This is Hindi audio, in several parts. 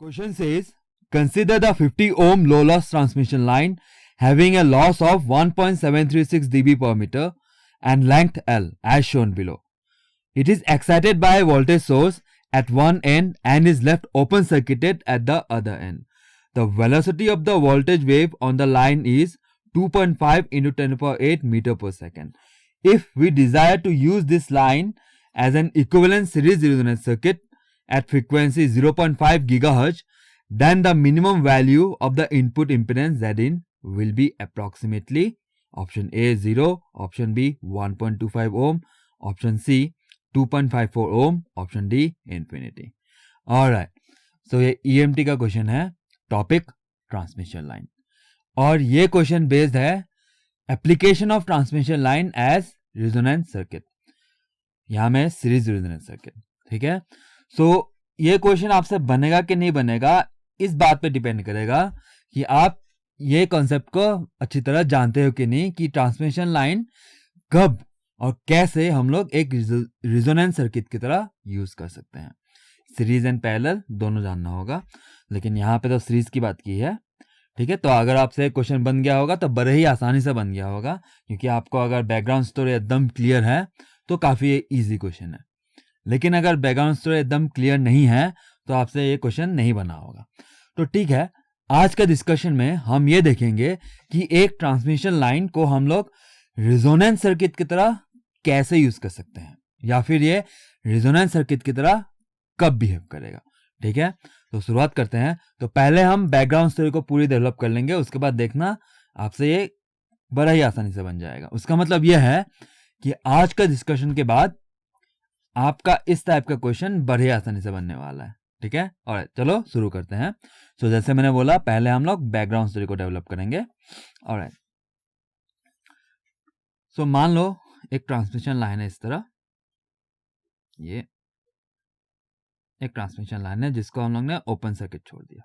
Question says, consider the 50 ohm low loss transmission line having a loss of 1.736 dB per meter and length L as shown below. It is excited by a voltage source at one end and is left open circuited at the other end. The velocity of the voltage wave on the line is 2.5 into 10 to the power 8 meter per second. If we desire to use this line as an equivalent series resonance circuit at frequency 0.5 GHz, then the minimum value of the input impedance Zin will be approximately option A 0, option B 1.25 ohm, option C 2.54 ohm, option D infinity. Alright, so ये EMT का क्वेश्चन है, टॉपिक ट्रांसमिशन लाइन, और ये क्वेश्चन बेस्ड है application of transmission line as resonance circuit, यहां में सीरीज रेजोनेंस सर्किट. ठीक है, सो ये क्वेश्चन आपसे बनेगा कि नहीं बनेगा इस बात पे डिपेंड करेगा कि आप ये कॉन्सेप्ट को अच्छी तरह जानते हो कि नहीं, कि ट्रांसमिशन लाइन कब और कैसे हम लोग एक रेजोनेंस सर्किट की तरह यूज कर सकते हैं. सीरीज एंड पैरेलल दोनों जानना होगा, लेकिन यहाँ पे तो सीरीज की बात की है. ठीक है, तो अगर आपसे क्वेश्चन बन गया होगा तो बड़े ही आसानी से बन गया होगा, क्योंकि आपको अगर बैकग्राउंड स्टोरी एकदम क्लियर है तो काफी इजी क्वेश्चन है. लेकिन अगर बैकग्राउंड स्टोरी एकदम क्लियर नहीं है तो आपसे ये क्वेश्चन नहीं बना होगा. तो ठीक है, आज का डिस्कशन में हम ये देखेंगे कि एक ट्रांसमिशन लाइन को हम लोग रेजोनेंस सर्किट की तरह कैसे यूज कर सकते हैं, या फिर ये रेजोनेंस सर्किट की तरह कब बिहेव करेगा. ठीक है, तो शुरुआत करते हैं. तो पहले हम बैकग्राउंड स्टोरी को पूरी डेवलप कर लेंगे, उसके बाद देखना आपसे ये बड़ा ही आसानी से बन जाएगा. उसका मतलब यह है कि आज का डिस्कशन के बाद आपका इस टाइप का क्वेश्चन बड़े आसानी से बनने वाला है. ठीक है, और चलो शुरू करते हैं. सो जैसे मैंने बोला, पहले हम लोग बैकग्राउंड स्टोरी को डेवलप करेंगे. ऑलराइट, सो मान लो एक ट्रांसमिशन लाइन है इस तरह, ये एक ट्रांसमिशन लाइन है जिसको हम लोग ने ओपन सर्किट छोड़ दिया.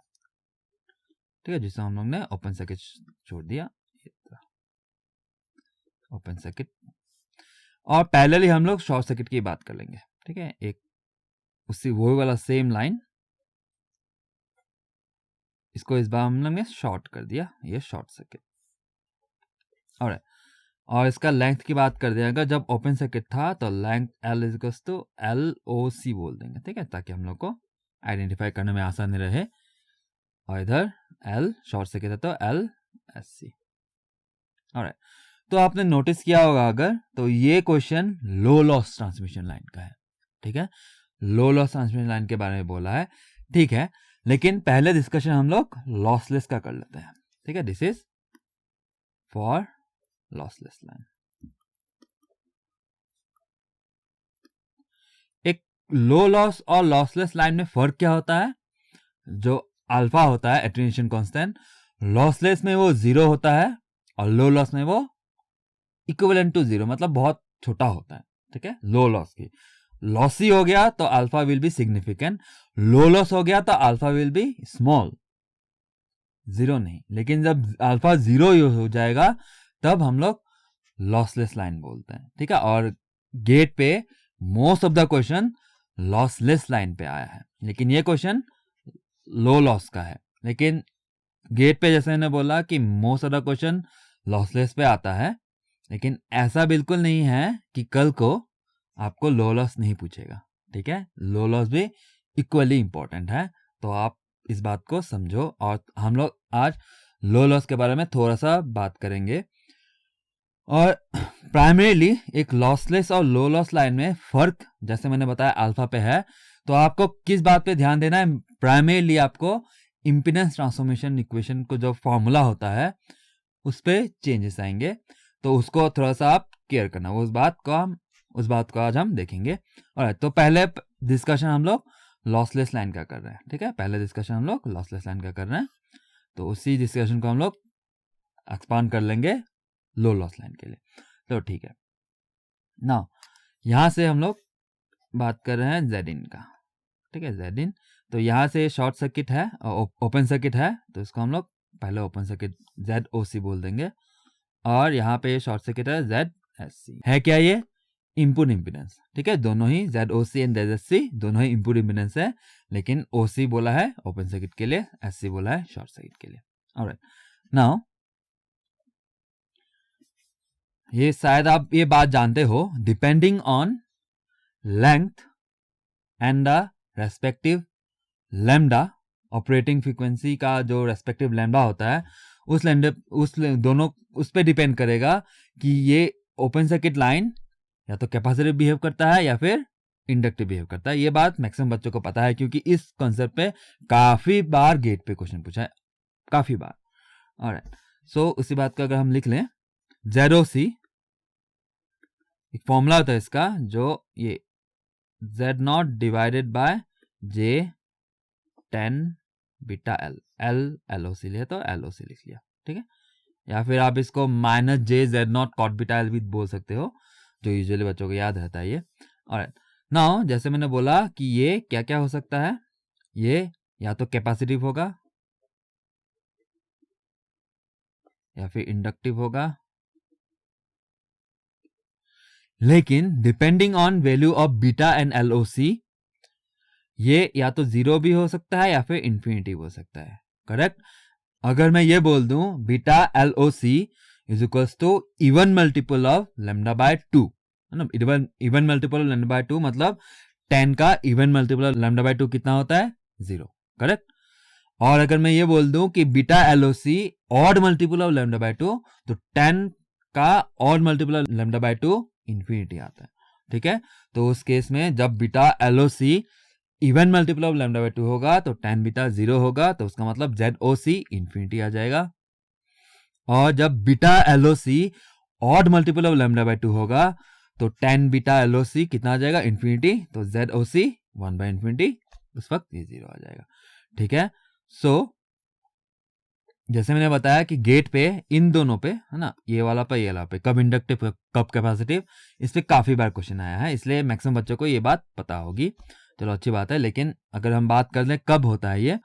ठीक है, जिसको हम लोग ने ओपन सर्किट छोड़ दिया, ओपन सर्किट, और पैरेलली हम लोग शॉर्ट सर्किट की बात कर लेंगे. ठीक है, एक उसी वो वाला सेम लाइन, इसको इस बार हम लोग ने शॉर्ट कर दिया, ये शॉर्ट सर्किट. और इसका लेंथ की बात कर दिया, अगर जब ओपन सर्किट था तो length L is to LOC बोल देंगे. ठीक है, ताकि हम लोग को आइडेंटिफाई करने में आसानी रहे. और इधर L शॉर्ट सर्किट है तो LSC. ऑलराइट, तो आपने नोटिस किया होगा अगर, तो ये क्वेश्चन लो लॉस ट्रांसमिशन लाइन का है. ठीक है, लो लॉस ट्रांसमिशन लाइन के बारे में बोला है. ठीक है, लेकिन पहले डिस्कशन हम लोग लॉसलेस का कर लेते हैं. ठीक है, this is for lossless line. एक लो लॉस और लॉसलेस लाइन में फर्क क्या होता है? जो अल्फा होता है एटेन्यूएशन कांस्टेंट, लॉसलेस में वो 0 होता है और लो लॉस में वो इक्विवेलेंट टू 0, मतलब बहुत छोटा होता है. ठीक है, लो लॉस की लॉसी हो गया तो alpha will be significant, low loss हो गया तो अल्फा विल बी स्मॉल, 0 नहीं. लेकिन जब अल्फा 0 हो जाएगा तब हम लोग लॉसलेस लाइन बोलते हैं. ठीक है, और गेट पे most of the question lossless line पे आया है, लेकिन ये क्वेश्चन लो लॉस का है. लेकिन गेट पे जैसे मैंने बोला कि most of the question lossless पे आता है, लेकिन ऐसा बिल्कुल नहीं है कि कल को आपको लो लॉस नहीं पूछेगा. ठीक है, लो लॉस भी इक्वली इंपॉर्टेंट है, तो आप इस बात को समझो. और हम लोग आज लो लॉस के बारे में थोड़ा सा बात करेंगे. और प्राइमरीली एक लॉसलेस और लो लॉस लाइन में फर्क जैसे मैंने बताया अल्फा पे है, तो आपको किस बात पे ध्यान देना है? प्राइमरीली आपको इंपीडेंस ट्रांसफॉर्मेशन इक्वेशन को जो फॉर्मूला होता है उस पे चेंजेस आएंगे, तो उसको थोड़ा सा आप केयर करना. उस बात को आज हम देखेंगे. और तो पहले डिस्कशन हम लोग लॉसलेस लाइन का कर रहे हैं. ठीक है, पहले डिस्कशन हम लोग लॉसलेस लाइन का कर रहे हैं, तो उसी डिस्कशन को हम लोग एक्सपांड कर लेंगे लो लॉस लाइन के लिए. तो ठीक है, नाउ यहां से हम लोग बात कर रहे हैं Zin का. ठीक है, Zin, तो यहां से शॉर्ट सर्किट है और ओपन सर्किट है, तो इसको हम लोग पहले ओपन सर्किट ZOC बोल देंगे, और यहाँ पे शॉर्ट सर्किट है ZSC. है क्या ये? इनपुट इम्पीडेंस, ठीक है, दोनों ही ZOC एंड ZSC दोनों ही इनपुट इम्पीडेंस है, लेकिन OC बोला है ओपन सर्किट के लिए, SC बोला है शॉर्ट सर्किट के लिए। ऑलराइट, नाउ ये शायद आप ये बात जानते हो, depending on length and the respective lambda, operating frequency का जो रेस्पेक्टिव लैम्डा होता है उस लैम्डा दोनों उस पर डिपेंड करेगा कि ये ओपन सर्किट लाइन या तो कैपेसिटिव बिहेव करता है या फिर इंडक्टिव बिहेव करता है। ये बात मैक्सिमम बच्चों को पता है, क्योंकि इस कॉन्सेप्ट पे काफी बार गेट पे क्वेश्चन पूछा है, काफी बार। ऑलराइट, सो उसी बात का अगर हम लिख लें, ZOC एक फॉर्मूला होता है इसका, जो ये Z0 divided bye J 10 beta L, L LOC लिया तो LOC लिख लिया, ठीक है, या फिर आप इसको -J Z0 cot beta L भी बोल सकते हो, जो यूजुअली बच्चों को याद रहता है ये। ऑलराइट, नाउ जैसे मैंने बोला कि ये क्या क्या हो सकता है, ये या तो कैपेसिटिव होगा या फिर इंडक्टिव होगा, लेकिन depending on value of beta and LOC ये या तो 0 भी हो सकता है या फिर इंफिनिटी हो सकता है, करेक्ट। अगर मैं ये बोल दूं beta LOC is equals to even multiple of lambda by 2, है ना, even multiple of lambda by 2 मतलब 10 का even multiple of lambda by 2 कितना होता है, 0, करेक्ट। और अगर मैं ये बोल दूं कि beta LOC odd multiple of lambda by 2, तो 10 का odd multiple of lambda by 2 infinity आता है, ठीक है। तो उस केस में जब beta LOC even multiple of lambda by 2 होगा तो 10 बीटा 0 होगा, तो उसका मतलब ZOC इंफिनिटी आ जाएगा। और जब beta LOC odd multiple of lambda by 2 होगा तो 10 बीटा LOC कितना आ जाएगा, इंफिनिटी, तो ZOC 1 बाय इंफिनिटी, उस वक्त ये 0 आ जाएगा, ठीक है। सो जैसे मैंने बताया कि गेट पे इन दोनों पे, है ना, ये वाला पे कब इंडक्टिव कब कैपेसिटिव, इस पे काफी बार क्वेश्चन आया है, इसलिए मैक्सिमम बच्चों को ये बात पता होगी, चलो अच्छी बात है। लेकिन अगर हम बात कर लें कब होता है ये,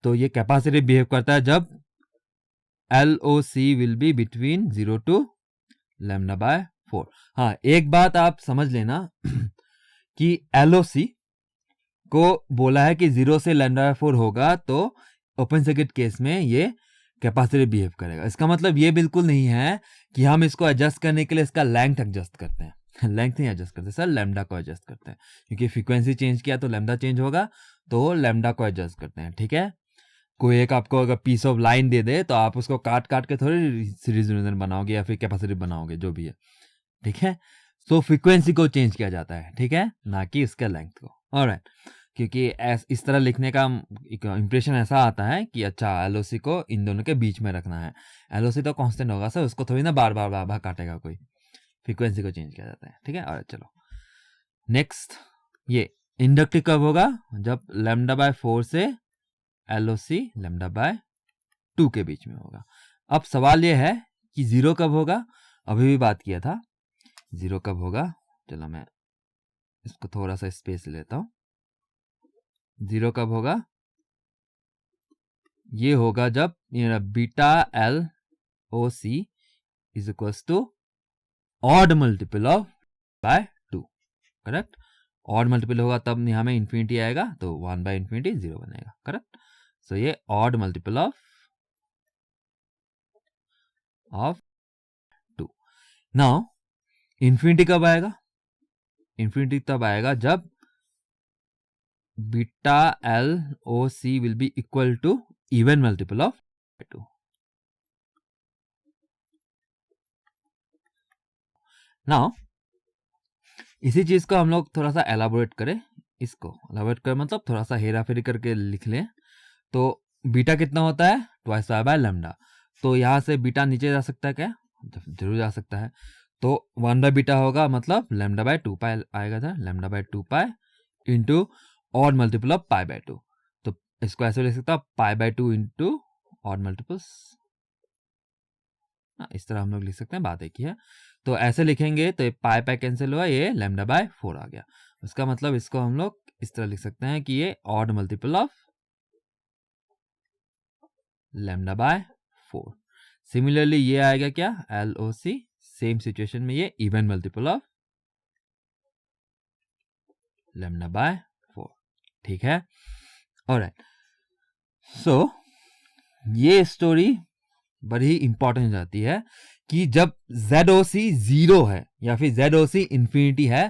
तो ये कैपेसिटिव बिहेव करता है जब LOC will be between 0 to lambda by 4। हाँ, एक बात आप समझ लेना कि LOC को बोला है कि 0 से लैम्डा बाय 4 होगा तो ओपन सर्किट केस में ये कैपेसिटिव बिहेव करेगा। इसका मतलब ये बिल्कुल नहीं है कि हम इसको एडजस्ट करने के लिए इसका लेंथ एडजस्ट करते हैं लेंथ नहीं एडजस्ट करते सर, लैम्डा को एडजस्ट करते हैं, क्योंकि फ्रीक्वेंसी चेंज किया तो लैम्डा चेंज होगा, तो लैम्डा को एडजस्ट करते हैं, ठीक है। कोई एक आपको अगर पीस ऑफ लाइन दे दे तो आप उसको काट काट के थोड़ी सीरीज रिजोनेटर बनाओगे या फिर कैपेसिटिव बनाओगे, जो भी है, ठीक है। तो फ्रीक्वेंसी को चेंज किया जाता है, ठीक है, ना कि इसके लेंथ को। ऑलराइट, क्योंकि इस तरह लिखने का एक इंप्रेशन ऐसा आता है कि अच्छा LOC को इन दोनों के बीच में रखना है, LOC तो कांस्टेंट होगा सर, उसको थोड़ी ना बार बार काटेगा कोई, फ्रीक्वेंसी को चेंज किया जाता है, ठीक है। और चलो नेक्स्ट, ये इंडक्टिव कब होगा, जब लैम्डा बाय 4 से LOC लैम्डा बाय 2 के बीच में होगा। अब सवाल ये है कि 0 कब होगा, अभी भी बात किया था, 0 कब होगा, चलो मैं इसको थोड़ा सा स्पेस लेता हूं। 0 कब होगा, ये होगा जब beta LOC is equals to odd multiple of by 2, correct. Odd multiple होगा तब यहां में इंफिनिटी आएगा, तो 1 बाय इंफिनिटी 0 बनेगा, करेक्ट। सो ये odd multiple of 2। Now infinity कब आएगा, इंफिनिटी तब आएगा जब beta LOC will be equal to even multiple of 2। Now इसी चीज को हम लोग थोड़ा सा एलाबोरेट करें, इसको एलाबोरेट करें मतलब थोड़ा सा हेरा फेरी करके लिख लें, तो बीटा कितना होता है, ट्वाइस पाई बाय लैम्डा, तो यहाँ से बीटा नीचे जा सकता है क्या, जरूर जा सकता है, तो 1 बाय बीटा होगा मतलब लैम्डा बाय 2 पाई आएगा था, lambda by 2 pi into odd multiple of pi by 2, तो इसको ऐसे लिख सकता pi by 2 into odd multiples, इस तरह हम लोग लिख सकते हैं, बात एक ही है। तो ऐसे लिखेंगे तो ये पाई पाई कैंसिल हुआ, ये लैम्डा बाय 4 आ गया, उसका मतलब इसको हम लोग इस तरह लिख सकते हैं कि ये odd multiple of lambda by 4। Similarly ये आएगा क्या, LOC, सेम सिचुएशन में ये even multiple of lambda by 4। ठीक है, ऑलराइट। सो ये स्टोरी बड़ी इंपॉर्टेंट हो जाती है कि जब ZOC 0 है या फिर ZOC इंफिनिटी है,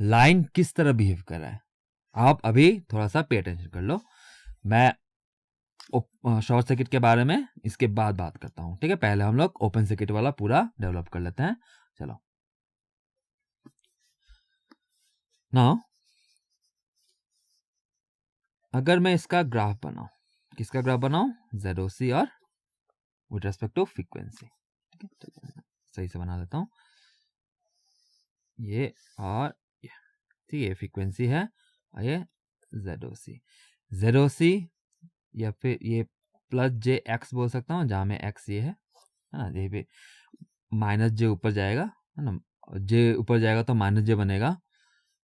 लाइन किस तरह बिहेव कर रहा है। आप अभी थोड़ा सा पे अटेंशन कर लो, मैं शॉर्ट सर्किट के बारे में इसके बाद बात करता हूं। ठीक है, पहले हम लोग ओपन सर्किट वाला पूरा डेवलप कर लेते हैं। चलो, नाउ अगर मैं इसका ग्राफ बनाऊं, किसका ग्राफ बनाऊं, ZOC और विथ रेस्पेक्ट टू फ्रीक्वेंसी। ठीक है, सही से बना देता हूं, ये और ये। ठीक है, फ्रीक्वेंसी है और ये ZOC या फिर ये प्लस JX बोल सकता हूँ, जहाँ में X ये है ना, ये पे माइनस J ऊपर जाएगा है ना, J ऊपर जाएगा तो माइनस J बनेगा।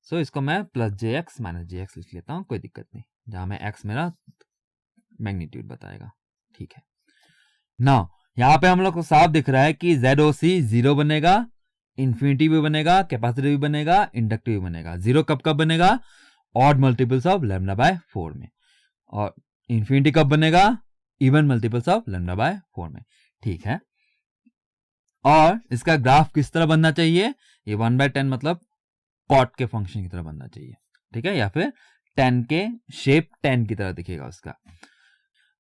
सो इसको मैं प्लस JX माइनस JX लिख लेता हूँ, कोई दिक्कत नहीं, जहाँ में X मेरा मैग्नीट्यूड बताएगा। ठीक है, ना यहाँ पे हम लोग को साफ दिख रहा है कि ZOC 0 बनेगा, इन्फिनिटी भी बनेगा, कैपेसिटर भी बनेगा, इंडक्टिव भी बनेगा। 0 कब कब बनेगा, odd multiples of lambda by 4 में, और इन्फिनिटी कब बनेगा, even multiples of lambda by 4 में। ठीक है, और इसका ग्राफ किस तरह बनना चाहिए, ये 1/10 मतलब पॉट के फंक्शन की तरह बनना चाहिए। ठीक है, या फिर 10 के शेप 10 की तरह दिखेगा उसका।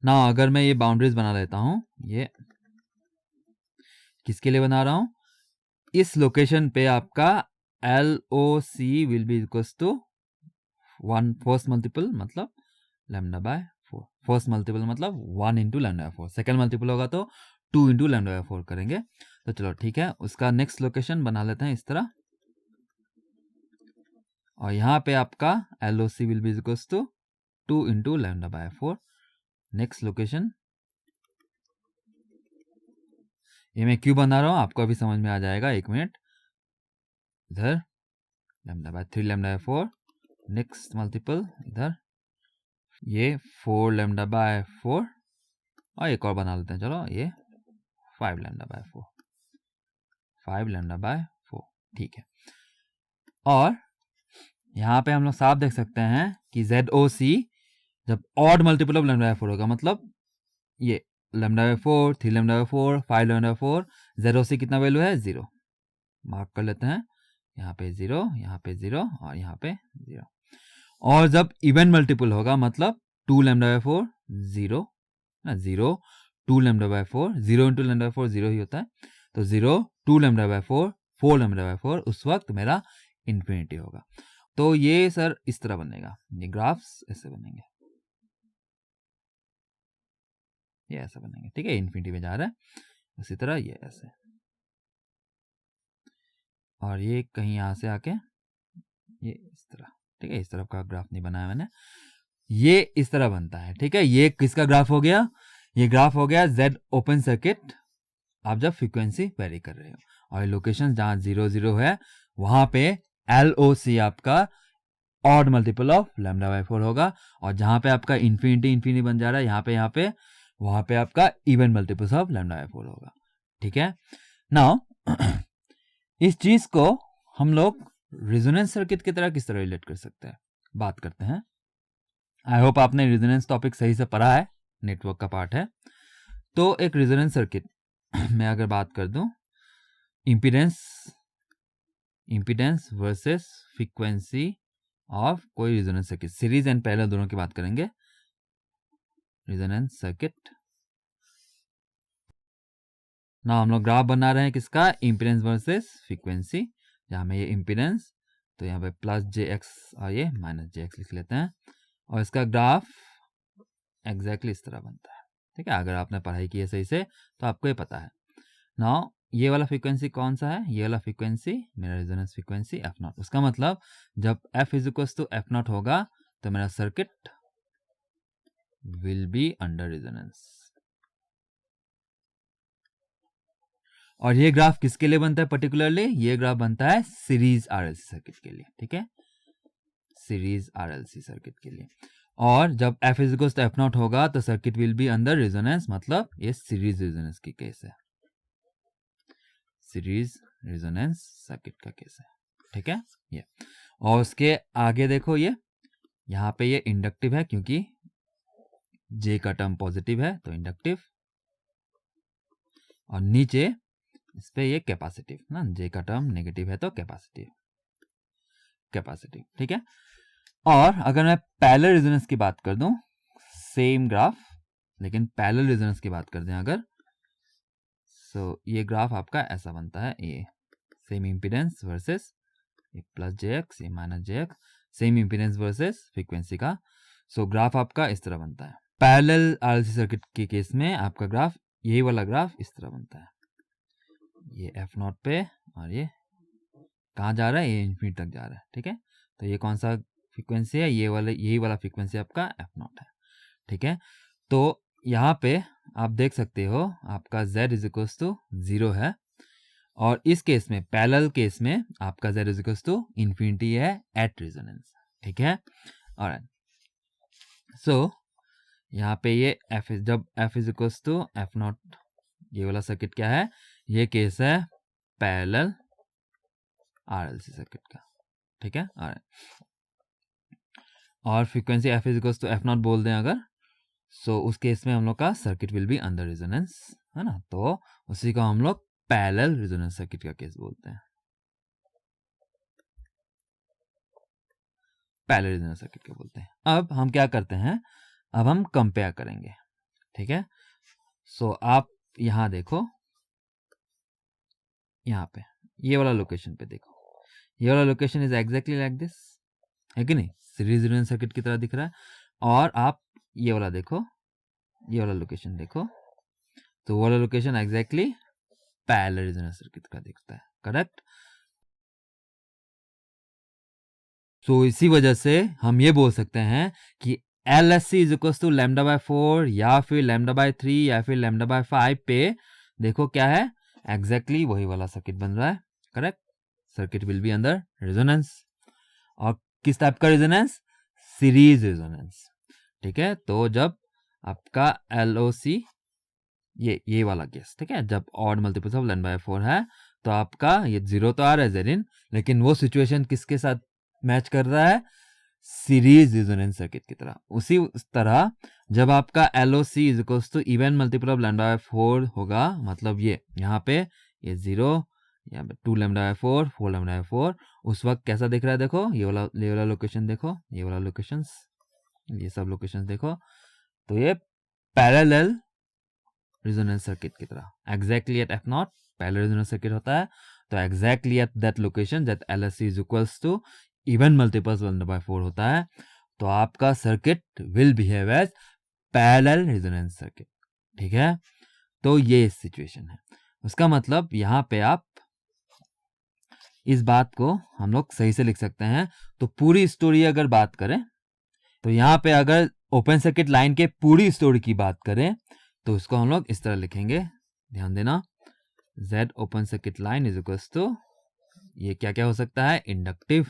ना अगर मैं ये बाउंड्रीज बना लेता हूं, ये किसके लिए बना रहा हूं, इस लोकेशन पे आपका LOC will be equals to 1 first multiple मतलब लैम्डा बाय 4, फर्स्ट मल्टीपल मतलब 1 into lambda by 4, second multiple होगा तो 2 इंटू लैम्डा बाय 4 करेंगे। तो चलो ठीक है, उसका नेक्स्ट लोकेशन बना लेते हैं इस तरह, और यहाँ पे आपका LOC will be equals to 2 into lambda by 4। Next location ये मैं क्यों बना रहा हूँ आपको अभी समझ में आ जाएगा, एक मिनट। इधर lambda by 3 lambda by 4, next multiple इधर ये 4 लैम्डा बाय 4, और एक और बना लेते हैं, चलो ये 5 लैम्डा बाय 4, 5 लैम्डा बाय 4। ठीक है, और यहाँ पे हम लोग साफ देख सकते हैं कि ZOC जब odd multiple of lambda by 4 होगा, मतलब ये lambda by 4, 3 lambda by 4, 5 lambda by 4, ZOC कितना वैल्यू है, 0। मार्क कर लेते हैं, यहाँ पे 0, यहाँ पे 0 और यहाँ पे 0। और जब इवन मल्टीपल होगा मतलब 2 लैम्डा बाय 4 0 ना, 0 2 lambda by 4, 0 into lambda by 4 0 ही होता है, तो 0 2 लैम्डा बाय 4 4 लैम्डा बाय 4, उस वक्त मेरा इन्फिनिटी होगा। तो ये सर इस तरह बनेगा, ये ग्राफ्स ऐसे बनेंगे, ये ऐसा बनेंगे। ठीक है, इन्फिनिटी में जा रहा है, उसी तरह ये ऐसे, और ये कहीं यहाँ से आके ये इस तरह। ठीक है, इस तरफ का ग्राफ नहीं बनाया मैंने, ये इस तरह बनता है। ठीक है, ये किसका ग्राफ हो गया, ये ग्राफ हो गया Z ओपन सर्किट, आप जब फ्रीक्वेंसी वेरी कर रहे हो, और लोकेशन जहां 0 0 है वहां पे LOC आपका odd multiple of lambda by 4 होगा, और जहां पे आपका इन्फिनिटी इन्फिनिटी बन जा रहा है यहाँ पे वहां पे आपका even multiples of lambda by 4 होगा। ठीक है, नाउ इस चीज को हम लोग रेजोनेंस सर्किट की तरह किस तरह रिलेट कर सकते हैं, बात करते हैं। आई होप आपने रेजोनेंस टॉपिक सही से पढ़ा है, नेटवर्क का पार्ट है। तो एक रेजोनेंस सर्किट में अगर बात कर दूं, इम्पीडेंस वर्सेस फ्रीक्वेंसी ऑफ कोई resonance circuit, series and parallel दोनों की बात करेंगे। रेजोनेंस सर्किट ना हम लोग ग्राफ बना रहे हैं किसका, इम्पीडेंस वर्सेस फ्रीक्वेंसी, जहां में ये इम्पीडेंस तो यहाँ पे प्लस JX और ये माइनस JX लिख लेते हैं, और इसका ग्राफ एग्जैक्टली इस तरह बनता है। ठीक है, अगर आपने पढ़ाई की है सही से तो आपको ये पता है। नाउ ये वाला फ्रीक्वेंसी कौन सा है, ये वाला फ्रीक्वेंसी मेरा रेजोनेंस फ्रीक्वेंसी F0। उसका मतलब जब F is equal to F0 होगा तो मेरा circuit will be under resonance. और ये ग्राफ किसके लिए बनता है पर्टिकुलरली, ये ग्राफ बनता है सीरीज RLC सर्किट के लिए। ठीक है, सीरीज RLC सर्किट के लिए, और जब F is equal to F0 होगा तो circuit will be under resonance, मतलब ये सीरीज रेजोनेंस की केस है, सीरीज रेजोनेंस सर्किट का केस है। ठीक है, ये और उसके आगे देखो ये यहाँ पे ये इंडक्टिव है क्योंकि जे का टर्म पॉजिटिव है तो इंडक्टिव, और नीचे इस पे ये कैपेसिटिव ना, जे का टर्म नेगेटिव है तो कैपेसिटिव, ठीक है। और अगर मैं पैरेलल रेजोनेंस की बात कर दूं, सेम ग्राफ लेकिन पैरेलल रेजोनेंस की बात कर दें अगर, सो ये ग्राफ आपका ऐसा बनता है, ये सेम इम्पीडेंस वर्सेस ये प्लस जे एक्स, ये minus J X, same impedance versus frequency का। सो ग्राफ आपका इस तरह बनता है। पैरेलल आरएलसी सर्किट के केस में आपका ग्राफ, यही वाला ग्राफ इस तरह बनता है, ये एफ नॉट पे, और ये कहाँ जा रहा है, ये इन्फिनिटी तक जा रहा है, ठीक है। तो ये कौन सा फ्रीक्वेंसी है, ये वाला, यही वाला फ्रीक्वेंसी आपका एफ नॉट है, ठीक है। तो यहाँ पे आप देख सकते हो आपका z इज इक्वल्स टू 0 है, और इस केस में पैरेलल केस में आपका z is equals to infinity है एट रेजोनेंस, ठीक है। ऑलराइट, सो यहाँ पे ये f, जब f is equals to F naught, ये वाला सर्किट क्या है, ये केस है पैरेलल आरएलसी सर्किट का, ठीक है। और frequency f is equals to F naught बोल दें अगर, सो उस केस में हम लोग का circuit will be under resonance, है ना, तो उसी को हम लोग पैरेलल रेजोनेंस सर्किट का केस बोलते हैं, पैरेलल रेजोनेंस सर्किट का बोलते हैं। अब हम क्या करते हैं, अब हम कंपेयर करेंगे, ठीक है। सो आप यहाँ देखो, यहाँ पे ये वाला लोकेशन पे देखो, ये वाला location is exactly like this, है कि नहीं, सीरीज रेजोनेंस सर्किट की तरह दिख रहा है। और आप ये वाला देखो, ये वाला लोकेशन देखो, तो वो वाला location exactly parallel resonance circuit का दिखता है, करेक्ट। तो इसी वजह से हम ये बोल सकते हैं कि LSC is equal to lambda by 4 या फिर लैम्डा बाय 3 या फिर लैम्डा बाय 5 पे देखो क्या है, एग्जैक्टली वही वाला सर्किट बन रहा है, correct. Circuit will be under resonance, और किस टाइप का रेजोनेंस, सीरीज रेजोनेंस, ठीक है। तो जब आपका LOC ये वाला केस, ठीक है, जब odd multiples of lambda by 4 है, तो आपका ये 0 तो आ रहा है जेरिन, लेकिन वो सिचुएशन किसके साथ मैच कर रहा है, सीरीज रेजोनेंस सर्किट की तरह। उसी तरह जब आपका LOC is equals to even multiple of lambda by 4 होगा, मतलब ये यहाँ पे ये 0, यहाँ पे 2 लैम्डा बाय 4, 4 लैम्डा बाय 4, उस वक्त कैसा दिख रहा है, देखो ये वाला लोकेशन देखो, ये वाला लोकेशंस, ये सब लोकेशंस देखो, तो ये पैरेलल रेजोनेंस सर्किट की तरह exactly at F naught parallel resonance circuit होता है। तो exactly at that location that LSC is equals to even multiples lambda by 4 होता है, तो आपका circuit will behave as parallel resonance circuit, ठीक है। तो ये सिचुएशन है, उसका मतलब यहाँ पे आप इस बात को हम लोग सही से लिख सकते हैं। तो पूरी स्टोरी अगर बात करें, तो यहाँ पे अगर ओपन सर्किट लाइन के पूरी स्टोरी की बात करें, तो उसको हम लोग इस तरह लिखेंगे, ध्यान देना, Z open circuit line is equals to, ये क्या क्या हो सकता है, इंडक्टिव,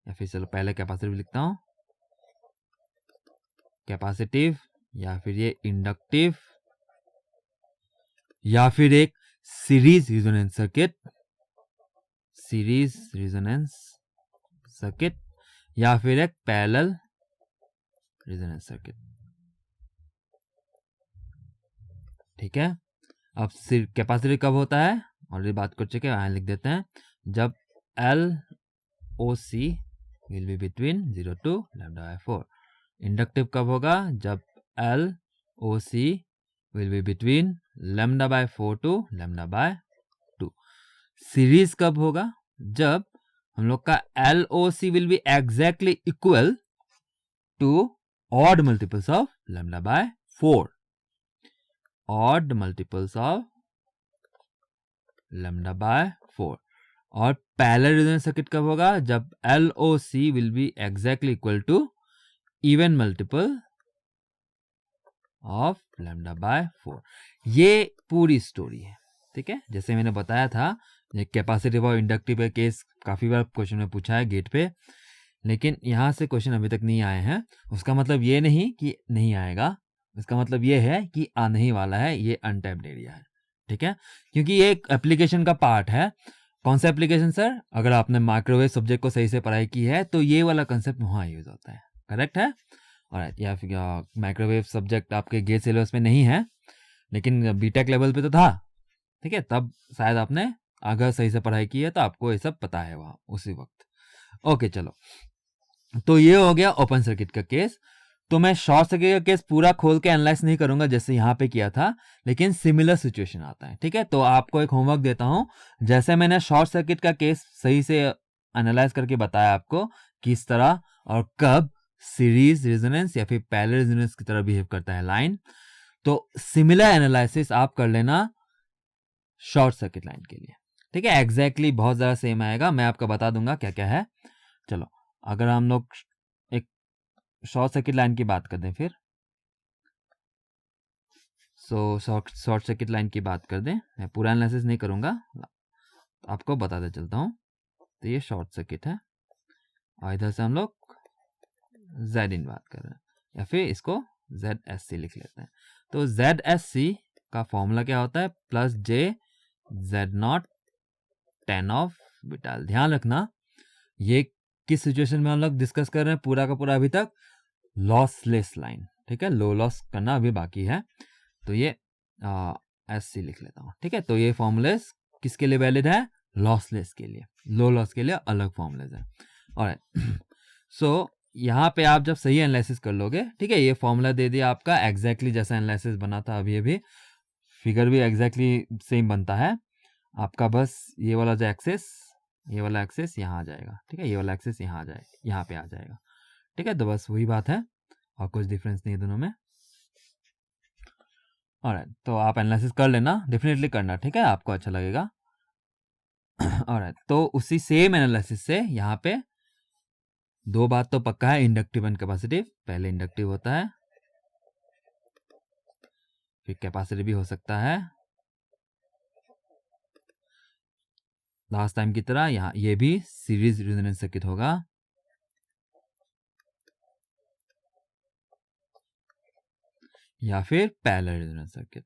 या फिर चलो पहले कैपेसिटिव लिखता हूं, कैपेसिटिव, या फिर ये इंडक्टिव, या फिर एक series resonance circuit, series resonance circuit, या फिर एक पैरेलल रेजोनेंस सर्किट, ठीक है। अब कैपेसिटिव कब होता है, ऑलरेडी बात कर चुके हैं, यहां लिख देते हैं, जब LOC will be between 0 to lambda by 4। Inductive कब होगा, जब LOC will be between lambda by 4 to lambda by 2। Series कब होगा, जब हम लोग का LOC will be exactly equal to odd multiples of lambda by 4, odd multiples of lambda by 4। और पैरेलल रेजोनेंस सर्किट कब होगा, जब LOC will be exactly equal to even multiple of lambda by 4। ये पूरी स्टोरी है, ठीक है। जैसे मैंने बताया था, ये कैपेसिटिव और इंडक्टिव का केस काफी बार क्वेश्चन में पूछा है गेट पे, लेकिन यहाँ से क्वेश्चन अभी तक नहीं आए हैं। उसका मतलब ये नहीं कि नहीं आएगा, इसका मतलब ये है कि आने ही वाला है, ये अनटैप्ड एरिया है, ठीक है, क्योंकि ये एक एप्लीकेशन का पार्ट है। कौन सा एप्लीकेशन सर? अगर आपने माइक्रोवेव सब्जेक्ट को सही से पढ़ाई की है तो ये वाला कंसेप्ट वहाँ यूज होता है, करेक्ट है। और या फिर माइक्रोवेव सब्जेक्ट आपके गेट सिलेबस में नहीं है लेकिन बीटेक लेवल पे तो था, ठीक है, तब शायद आपने अगर सही से पढ़ाई की है तो आपको ये सब पता है वहाँ उसी वक्त। ओके चलो, तो ये हो गया ओपन सर्किट का केस। तो मैं शॉर्ट सर्किट का केस पूरा खोल के एनालाइज नहीं करूंगा जैसे यहाँ पे किया था, लेकिन सिमिलर सिचुएशन आता है, ठीक है। तो आपको एक होमवर्क देता हूँ, जैसे मैंने शॉर्ट सर्किट का केस सही से एनालाइज करके बताया आपको किस तरह और कब सीरीज रेजोनेंस या फिर पैरेलल रेजोनेंस की तरह बिहेव करता है लाइन, तो सिमिलर एनालिसिस आप कर लेना शॉर्ट सर्किट लाइन के लिए, ठीक है। एग्जैक्टली बहुत ज़्यादा सेम आएगा, मैं आपको बता दूंगा क्या क्या है। चलो, अगर हम लोग एक शॉर्ट सर्किट लाइन की बात कर दें फिर, शॉर्ट सर्किट लाइन की बात कर दें, मैं पूरा एनालिसिस नहीं करूंगा, तो आपको बताते चलता हूँ। तो ये शॉर्ट सर्किट है और इधर से हम लोग जेड इन बात कर रहे हैं, या फिर इसको ZSC लिख लेते हैं। तो ZSC का फॉर्मूला क्या होता है? +J Z0 10 of beta. ध्यान रखना ये किस सिचुएशन में हम लोग डिस्कस कर रहे हैं पूरा का पूरा अभी तक, लॉसलेस लाइन, ठीक है, लो लॉस करना अभी बाकी है। तो ये SC लिख लेता हूँ, ठीक है। तो ये फॉर्मूलेस किसके लिए वैलिड है? लॉसलेस के लिए, लो लॉस के लिए अलग फॉर्मूलेस है। और सो यहाँ पे आप जब सही एनालिसिस कर लोगे, ठीक है, ये फॉर्मूला दे दिया आपका एग्जैक्टली जैसा एनालिसिस बना था अभी अभी, फिगर भी एग्जैक्टली सेम बनता है आपका, बस ये वाला जो एक्सेस, ये वाला एक्सेस यहाँ आ जाएगा, ठीक है, ये वाला एक्सेस यहाँ आ जाएगा, यहाँ पे आ जाएगा, ठीक है। तो बस वही बात है और कुछ डिफरेंस नहीं है दोनों में। ऑलराइट, तो आप एनालिसिस कर लेना, डेफिनेटली करना, ठीक है, आपको अच्छा लगेगा। ऑलराइट, तो उसी सेम एनालिसिस से यहाँ पे दो बात तो पक्का है, इंडक्टिव एंड कैपेसिटिव। पहले इंडक्टिव होता है फिर कैपेसिटिव भी हो सकता है, लास्ट टाइम की तरह यहाँ ये भी सीरीज रेजोनेंस सर्किट होगा, या फिर पैरेलल रेजोनेंस सर्किट,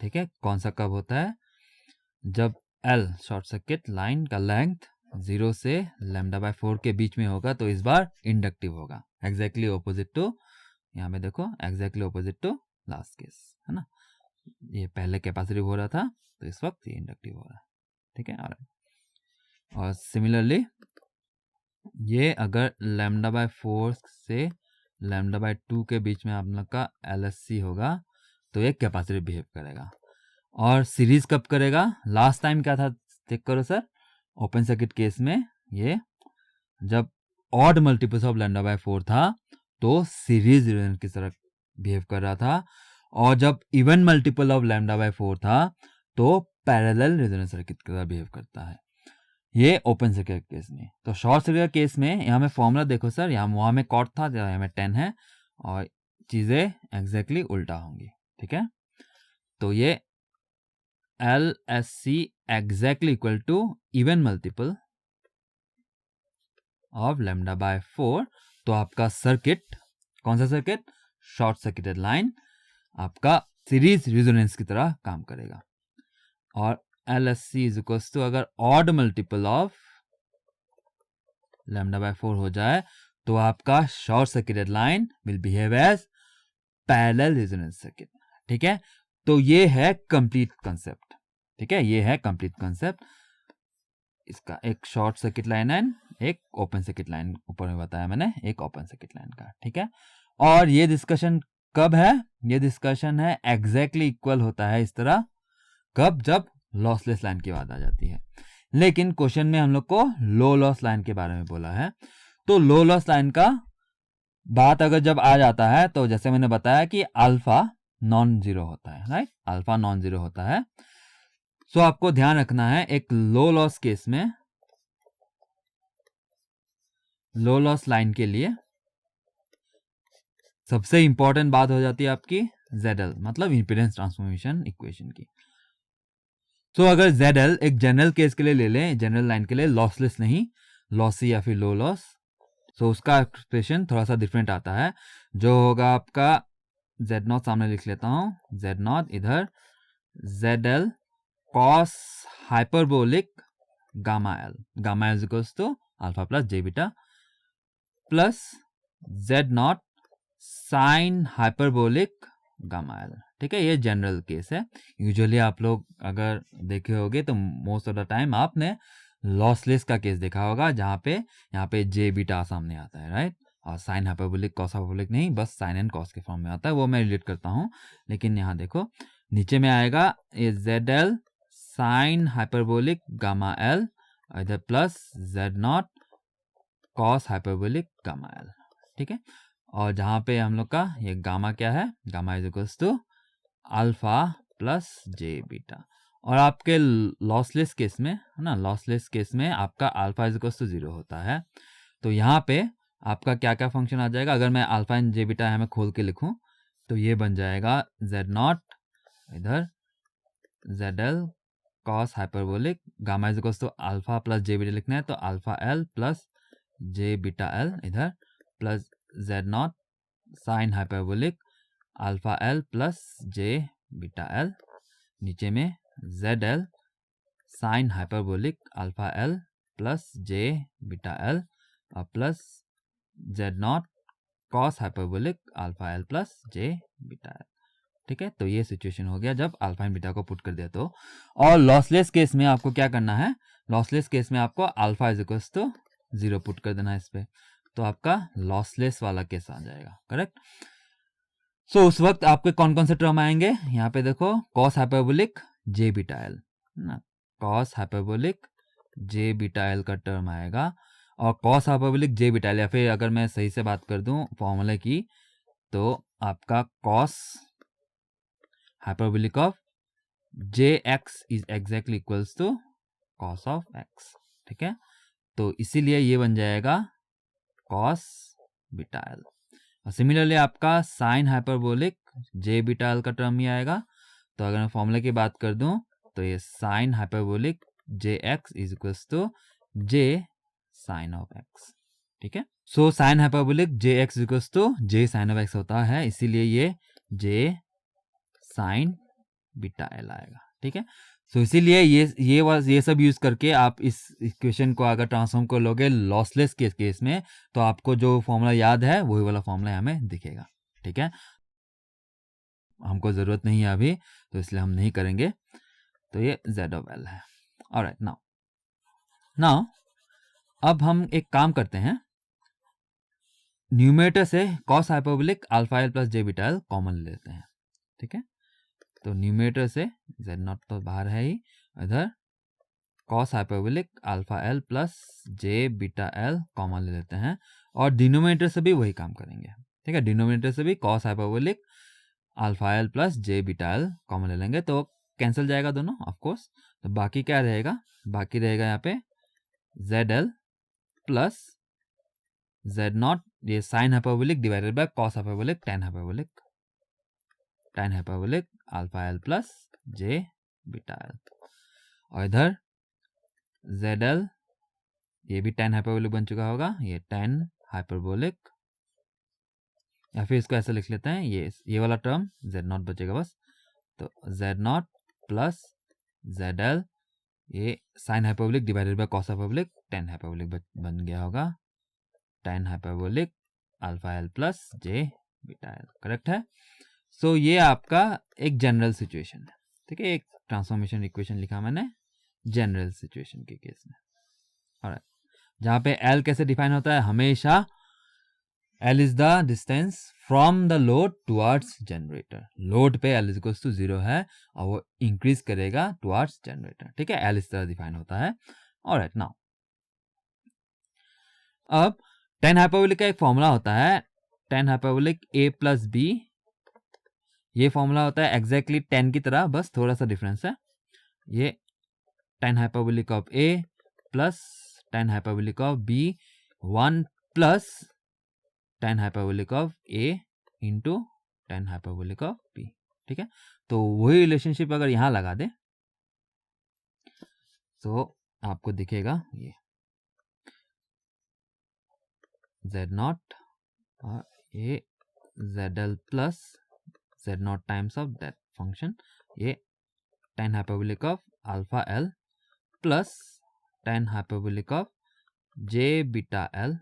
ठीक है। कौन सा कब होता है? जब L शॉर्ट सर्किट लाइन का लेंथ 0 से λ/4 के बीच में होगा तो इस बार इंडक्टिव होगा, एग्जैक्टली ऑपोजिट टू, यहाँ में देखो, exactly opposite to last case, है ना। ये पहले कैपेसिटिव हो रहा था तो इस वक्त ये इंडक्टिव हो रहा है, ठीक है। और सिमिलरली ये अगर λ/4 से λ/2 के बीच में आप लोग का LSC होगा तो ये कैपेसिटिव बिहेव करेगा। और सीरीज कब करेगा? लास्ट टाइम क्या था चेक करो सर, ओपन सर्किट केस में ये जब ऑड मल्टीपल्स ऑफ λ/4 था तो सीरीज रेजोनेंस की तरह बिहेव कर रहा था, और जब इवन मल्टीपल ऑफ λ/4 था तो पैरेलल रेजोनेंस सर्किट की तरह बिहेव करता है, ये ओपन सर्किट केस में। तो शॉर्ट सर्किट केस में यहाँ में फॉर्मूला देखो सर, यहाँ वहाँ में कॉट था, यहाँ में 10 है, और चीज़ें एग्जैक्टली उल्टा होंगी, ठीक है। तो ये LSC exactly equal to even multiple of λ/4, तो आपका सर्किट कौन सा सर्किट? शॉर्ट सर्किटेड लाइन आपका सीरीज रेजोनेंस की तरह काम करेगा। और LSC इज इक्वल टू अगर ऑड मल्टीपल ऑफ λ/4 हो जाए तो आपका short circuited line will behave as parallel resonance circuit, ठीक है। तो ये है कंप्लीट कंसेप्ट, ठीक है, ये है कंप्लीट कंसेप्ट इसका। एक शॉर्ट सर्किट लाइन है, एक ओपन सर्किट लाइन, ऊपर में बताया मैंने, एक ओपन सर्किट लाइन का, ठीक है। और ये डिस्कशन कब है? ये डिस्कशन है एग्जैक्टली इक्वल होता है इस तरह, कब? जब लॉसलेस लाइन की बात आ जाती है। लेकिन क्वेश्चन में हम लोग को लो लॉस लाइन के बारे में बोला है, तो लो लॉस लाइन का बात अगर जब आ जाता है तो जैसे मैंने बताया कि अल्फा नॉन जीरो होता है, राइट, अल्फा नॉन जीरो होता है। सो आपको ध्यान रखना है एक लो लॉस केस में, लो लॉस लाइन के लिए सबसे इंपॉर्टेंट बात हो जाती है आपकी ZL, मतलब इंपीडेंस ट्रांसफॉर्मेशन इक्वेशन की। सो अगर ZL एक जनरल केस के लिए ले लें, जनरल लाइन के लिए, लॉसलेस नहीं, लॉसी या फिर लो लॉस, सो उसका एक्सप्रेशन थोड़ा सा डिफरेंट आता है, जो होगा आपका जेड नॉट सामने लिख लेता हूँ, जेड नॉट इधर Z L cos hyperbolic gamma L equals to alpha plus J beta plus Z naught sine hyperbolic gamma L. ठीक है, ये जनरल केस है। यूजुअली आप लोग अगर देखे होगे तो मोस्ट ऑफ द टाइम आपने लॉसलेस का केस देखा होगा, जहाँ पे यहाँ पे जे बीटा सामने आता है, राइट। और साइन हाइपरबोलिक कॉस हाइपरबोलिक नहीं, बस साइन एंड कॉस के फॉर्म में आता है, वो मैं रिलेट करता हूँ। लेकिन यहाँ देखो नीचे में आएगा ये Z L sine hyperbolic gamma L, इधर plus Z naught cos hyperbolic gamma L. ठीक है, और जहाँ पे हम लोग का ये गामा क्या है, gamma is equals to alpha plus J beta. और आपके लॉसलेस केस में है ना, लॉसलेस केस में आपका अल्फा इज इक्वल्स टू 0 होता है। तो यहाँ पे आपका क्या क्या फंक्शन आ जाएगा, अगर मैं अल्फा एंड जे बीटा हमें खोल के लिखूं तो ये बन जाएगा जेड नॉट इधर Z L cos hyperbolic gamma is equals to alpha plus J beta लिखना है तो alpha L plus J beta L इधर plus Z naught sine hyperbolic alpha L plus J beta L, नीचे में Z L sine hyperbolic alpha L plus J beta L और plus Z naught cos hyperbolic alpha L plus J beta L. ठीक है, तो ये सिचुएशन हो गया जब अल्फा एंड बीटा को पुट कर दिया तो। और लॉसलेस केस में आपको क्या करना है, लॉसलेस केस में आपको alpha is equals to 0 put कर देना है इस पे, तो आपका लॉसलेस वाला केस आ जाएगा, करेक्ट। सो उस वक्त आपके कौन कौन से टर्म आएंगे, यहाँ पे देखो cos hyperbolic J beta L ना, cos hyperbolic J beta L का टर्म आएगा। और cos hyperbolic J beta L, या फिर अगर मैं सही से बात कर दूं फॉर्मूले की, तो आपका cos hyperbolic of J X is exactly equals to cos of X. ठीक है, तो इसीलिए ये बन जाएगा कॉस बीटा एल। और सिमिलरली आपका sine hyperbolic J beta L का टर्म ही आएगा। तो अगर मैं फॉर्मूले की बात कर दूं तो ये sine hyperbolic J X is equals to J sine of X. ठीक है, so sine hyperbolic J X equals to J sine of X होता है, इसीलिए ये जे साइन बीटा एल आएगा। ठीक है, सो इसीलिए ये सब यूज करके आप इस इक्वेशन को अगर ट्रांसफॉर्म कर लोगे लॉसलेस केस में, तो आपको जो फॉर्मूला याद है वही वाला फॉर्मूला हमें दिखेगा। ठीक है, हमको जरूरत नहीं है अभी, तो इसलिए हम नहीं करेंगे। तो ये जेड ऑफ एल है। ऑलराइट, नाउ अब हम एक काम करते हैं, न्यूमरेटर से cos hyperbolic alpha L plus J beta L common ले लेते हैं। ठीक है, तो न्यूमरेटर से जेड नॉट तो बाहर है ही, इधर cos hyperbolic alpha L plus J beta L common ले लेते हैं, और डिनोमिनेटर से भी वही काम करेंगे। ठीक है, डिनोमिनेटर से भी cos hyperbolic alpha L plus J beta L common ले लेंगे, तो कैंसिल जाएगा दोनों ऑफ कोर्स। तो बाकी क्या रहेगा, बाकी रहेगा यहाँ पे Z L plus Z naught ये sine hyperbolic divided by cos hyperbolic tan hyperbolic alpha L plus J beta L, और इधर जेड एल ये भी टेन हाइपरबोलिक बन चुका होगा, ये टेन हाइपरबोलिक, या फिर इसको ऐसे लिख लेते हैं, ये वाला टर्म जेड नॉट बचेगा बस, तो Z naught plus Z L ये sine hyperbolic divided by cos hyperbolic tan hyperbolic बन गया होगा, tan hyperbolic alpha L plus J beta L, correct है। सो ये आपका एक जनरल सिचुएशन है। ठीक है, एक ट्रांसफॉर्मेशन इक्वेशन लिखा मैंने जनरल सिचुएशन के केस में। ऑलराइट, जहाँ पे एल कैसे डिफाइन होता है, हमेशा L is the distance from the load towards generator. Load पे एल इज इक्वल्स टू 0 है और वो इंक्रीज करेगा टुवर्ड्स जनरेटर। ठीक है, एल इस तरह डिफाइन होता है। ऑलराइट, नाउ अब टेन हाइपरबोलिक का एक फॉर्मूला होता है, टेन हाइपरबोलिक ए प्लस बी, ये फॉर्मूला होता है एग्जैक्टली 10 की तरह, बस थोड़ा सा डिफरेंस है। ये tan hyperbolic of A plus tan hyperbolic of B 1 plus tan hyperbolic of A into tan hyperbolic of B. ठीक है, तो वही रिलेशनशिप अगर यहाँ लगा दे तो आपको दिखेगा ये जेड नॉट और ये Z L plus Z0 times of that function, ये tan hyperbolic of alpha L plus tan hyperbolic of j beta L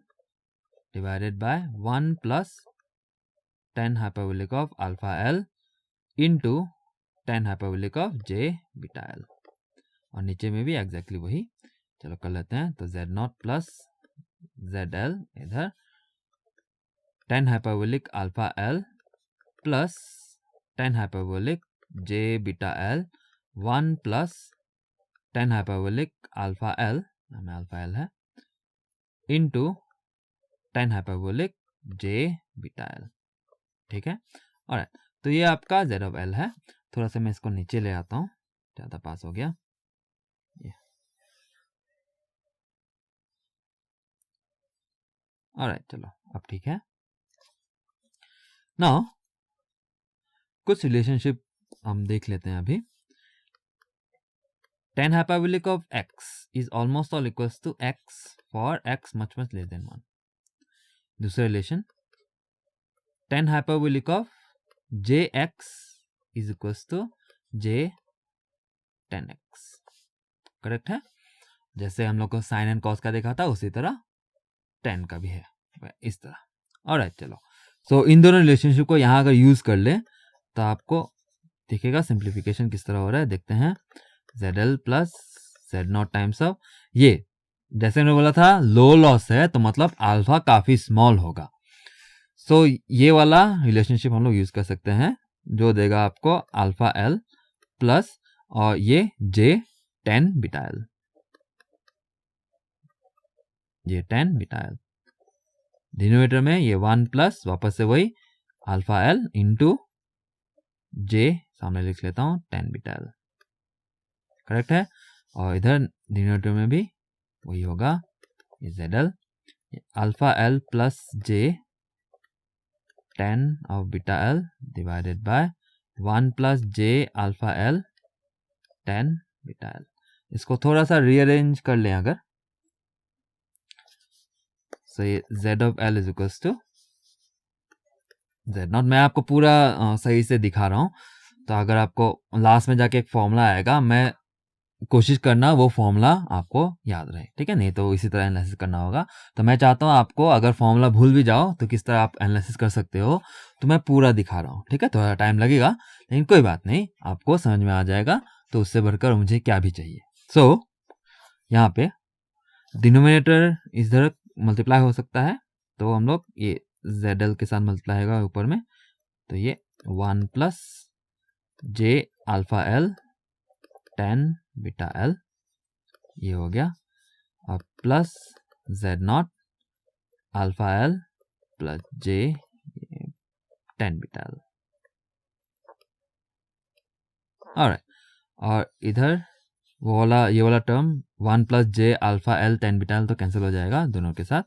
divided by 1 plus tan hyperbolic of alpha L into tan hyperbolic of j beta L, और नीचे में भी एग्जैक्टली वही। चलो कर लेते हैं। तो Z0 प्लस ZL इधर tan hyperbolic alpha L plus tan hyperbolic j beta L 1 plus tan hyperbolic alpha L, हमें अल्फा एल है, into tan hyperbolic j beta L. ठीक है, और तो ये आपका Z ऑफ L है। थोड़ा सा मैं इसको नीचे ले आता हूँ, ज़्यादा पास हो गया ये। ऑलराइट, चलो अब ठीक है। नाउ कुछ रिलेशनशिप हम देख लेते हैं अभी। tan hyperbolic of x is almost all equals to x for x much less than 1. दूसरा relation tan hyperbolic of jx is equals to j tan x, correct है। जैसे हम लोग को साइन एंड कॉस का देखा था उसी तरह tan का भी है इस तरह। ऑलराइट, चलो सो इन दोनों रिलेशनशिप को यहाँ अगर यूज कर ले तो आपको दिखेगा सिंप्लीफिकेशन किस तरह हो रहा है। देखते हैं। ZL plus Z0 times of, ये जैसे मैंने बोला था लो लॉस है तो मतलब अल्फा काफी स्मॉल होगा। सो ये वाला रिलेशनशिप हम लोग यूज कर सकते हैं जो देगा आपको अल्फा एल प्लस और ये J tan बीटा एल, ये tan बीटा एल। डिनोमिनेटर में ये 1 प्लस वापस से वही अल्फा एल इंटू J, सामने लिख लेता हूँ tan बीटा एल, करेक्ट है। और इधर डिनोमिनेटर में भी वही होगा, ये ZL alpha L plus J tan of beta L divided by 1 plus J alpha L tan beta L. इसको थोड़ा सा रीअरेंज कर लें अगर, सो ये Z of L is equals to Z0। मैं आपको पूरा सही से दिखा रहा हूँ, तो अगर आपको लास्ट में जाके एक फॉर्मूला आएगा, मैं कोशिश करना वो फॉर्मूला आपको याद रहे, ठीक है, नहीं तो इसी तरह एनालिसिस करना होगा। तो मैं चाहता हूँ आपको अगर फॉर्मूला भूल भी जाओ तो किस तरह आप एनालिसिस कर सकते हो, तो मैं पूरा दिखा रहा हूँ, ठीक है। थोड़ा टाइम लगेगा लेकिन कोई बात नहीं, आपको समझ में आ जाएगा। तो उससे बढ़कर मुझे क्या भी चाहिए। सो यहाँ पे डिनोमिनेटर इधर मल्टीप्लाई हो सकता है, तो हम लोग ये ZL के साथ मल्टीप्लाई होगा ऊपर में, तो ये 1 plus J alpha L tan beta L ये हो गया, और plus Z0 alpha L plus J tan beta L. Alright, और इधर वो वाला ये वाला term 1 plus J alpha L tan beta L तो कैंसिल हो जाएगा दोनों के साथ।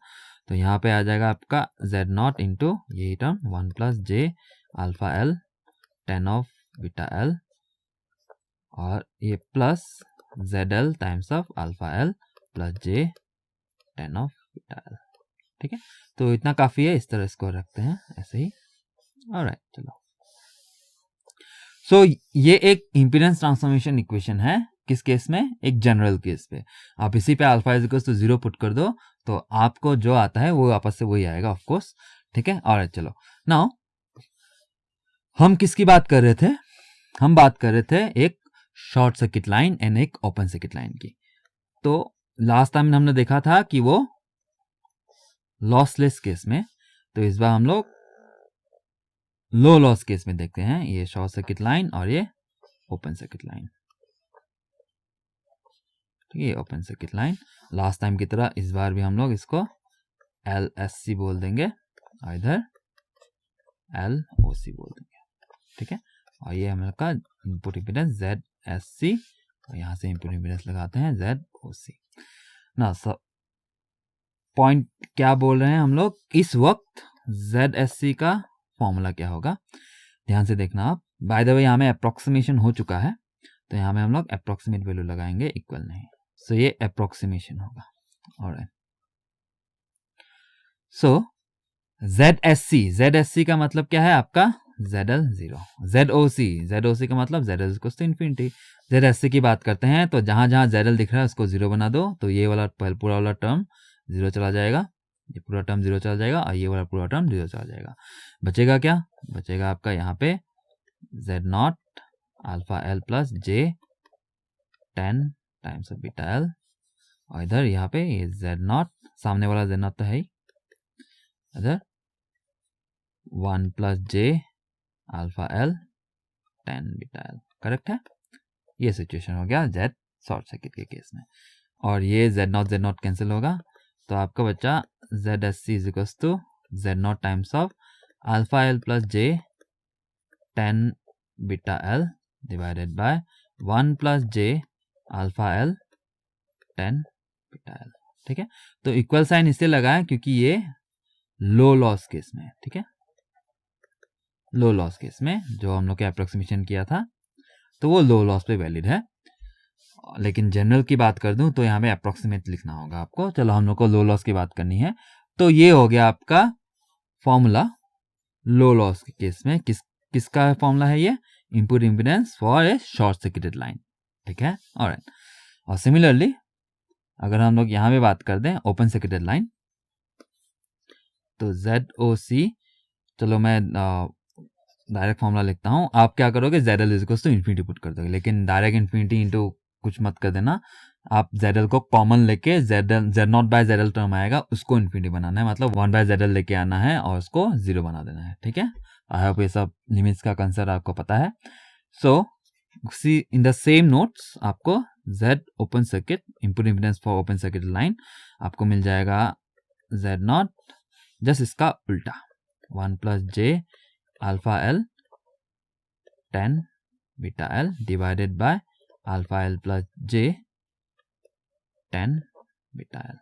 तो यहाँ पे आ जाएगा आपका Z0 इंटू यही term 1 plus J alpha L tan of beta L, और ये plus ZL times of alpha L plus J tan of beta L. ठीक है, तो इतना काफी है, इस तरह इसको रखते हैं ऐसे ही। ऑलराइट, चलो सो ये एक इम्पीडेंस ट्रांसफॉर्मेशन इक्वेशन है, किस केस में, एक जनरल केस पे। आप इसी पे alpha is equal to 0 put कर दो तो आपको जो आता है वो वापस से वही आएगा ऑफ कोर्स। ठीक है, ऑलराइट, चलो नाउ हम किसकी बात कर रहे थे, हम बात कर रहे थे एक शॉर्ट सर्किट लाइन एंड एक ओपन सर्किट लाइन की। तो लास्ट टाइम हमने देखा था कि वो लॉसलेस केस में, तो इस बार हम लोग लो लॉस केस में देखते हैं, ये शॉर्ट सर्किट लाइन और ये ओपन सर्किट लाइन। ये open circuit line, last time की तरह इस बार भी हम लोग इसको LSC बोल देंगे और इधर LOC बोल देंगे। ठीक है, और ये हम लोग का इनपुट इम्पीडेंस ZSC, और यहाँ से इनपुट इम्पीडेंस लगाते हैं ZOC ना। सब पॉइंट क्या बोल रहे हैं हम लोग, इस वक्त ZSC का फॉर्मूला क्या होगा, ध्यान से देखना आप। बाय द वे यहाँ में अप्रोक्सीमेशन हो चुका है, तो यहाँ में हम लोग अप्रोक्सीमेट वैल्यू लगाएंगे, इक्वल नहीं। सो ये अप्रोक्सीमेशन होगा। ऑलराइट, सो ZSC का मतलब क्या है आपका ZL 0, ZOC का मतलब ZL equals to infinity. ZSC की बात करते हैं तो जहाँ जहाँ ZL दिख रहा है उसको 0 बना दो, तो ये वाला पूरा वाला टर्म 0 चला जाएगा, ये पूरा टर्म 0 चला जाएगा और ये वाला पूरा टर्म 0 चला जाएगा। बचेगा क्या? बचेगा आपका यहाँ पे Z0 alpha L plus J 10 times of beta L, और इधर यहाँ पे ये Z0, सामने वाला Z0 तो है ही, इधर 1 plus J alpha L 10 beta L। Correct है? ये सिचुएशन हो गया Z शॉर्ट सर्किट के केस में। और ये Z0 कैंसिल होगा, तो आपका बच्चा ZSC is equals to Z0 times of alpha L plus J 10 beta L divided by 1 plus J alpha L 10 beta L। ठीक है, तो इक्वल साइन इससे लगाएं क्योंकि ये लो लॉस केस में है। ठीक है, लो लॉस केस में जो हम लोग के अप्रोक्सीमेशन किया था तो वो लो लॉस पे वैलिड है, लेकिन जनरल की बात कर दूं तो यहाँ पे अप्रोक्सीमेट लिखना होगा आपको। चलो हम लोग को लो लॉस की बात करनी है, तो ये हो गया आपका फॉर्मूला लो लॉस के केस में। किसका फॉर्मूला है ये? Input impedance for a short circuited line. ठीक है, ऑलराइट। और सिमिलरली अगर हम लोग यहाँ पे बात कर दें ओपन सर्किटेड लाइन, तो ZOC, चलो मैं डायरेक्ट फॉर्मूला लिखता हूँ। आप क्या करोगे? ZL is equals to infinity put कर दोगे, लेकिन डायरेक्ट इन्फिनिटी इंटू कुछ मत कर देना। आप ZL को कॉमन लेके Z0 बाय ZL टर्म आएगा उसको इन्फिनिटी बनाना है, मतलब 1 बाय ZL लेके आना है और उसको 0 बना देना है। ठीक है, आई होप ये सब लिमिट्स का कंसेप्ट आपको पता है। सो सी इन द सेम नोट्स आपको Z open circuit input impedance for open circuit line आपको मिल जाएगा Z0, जस्ट इसका उल्टा 1 plus J alpha L 10 beta L divided by alpha L plus J 10 beta L।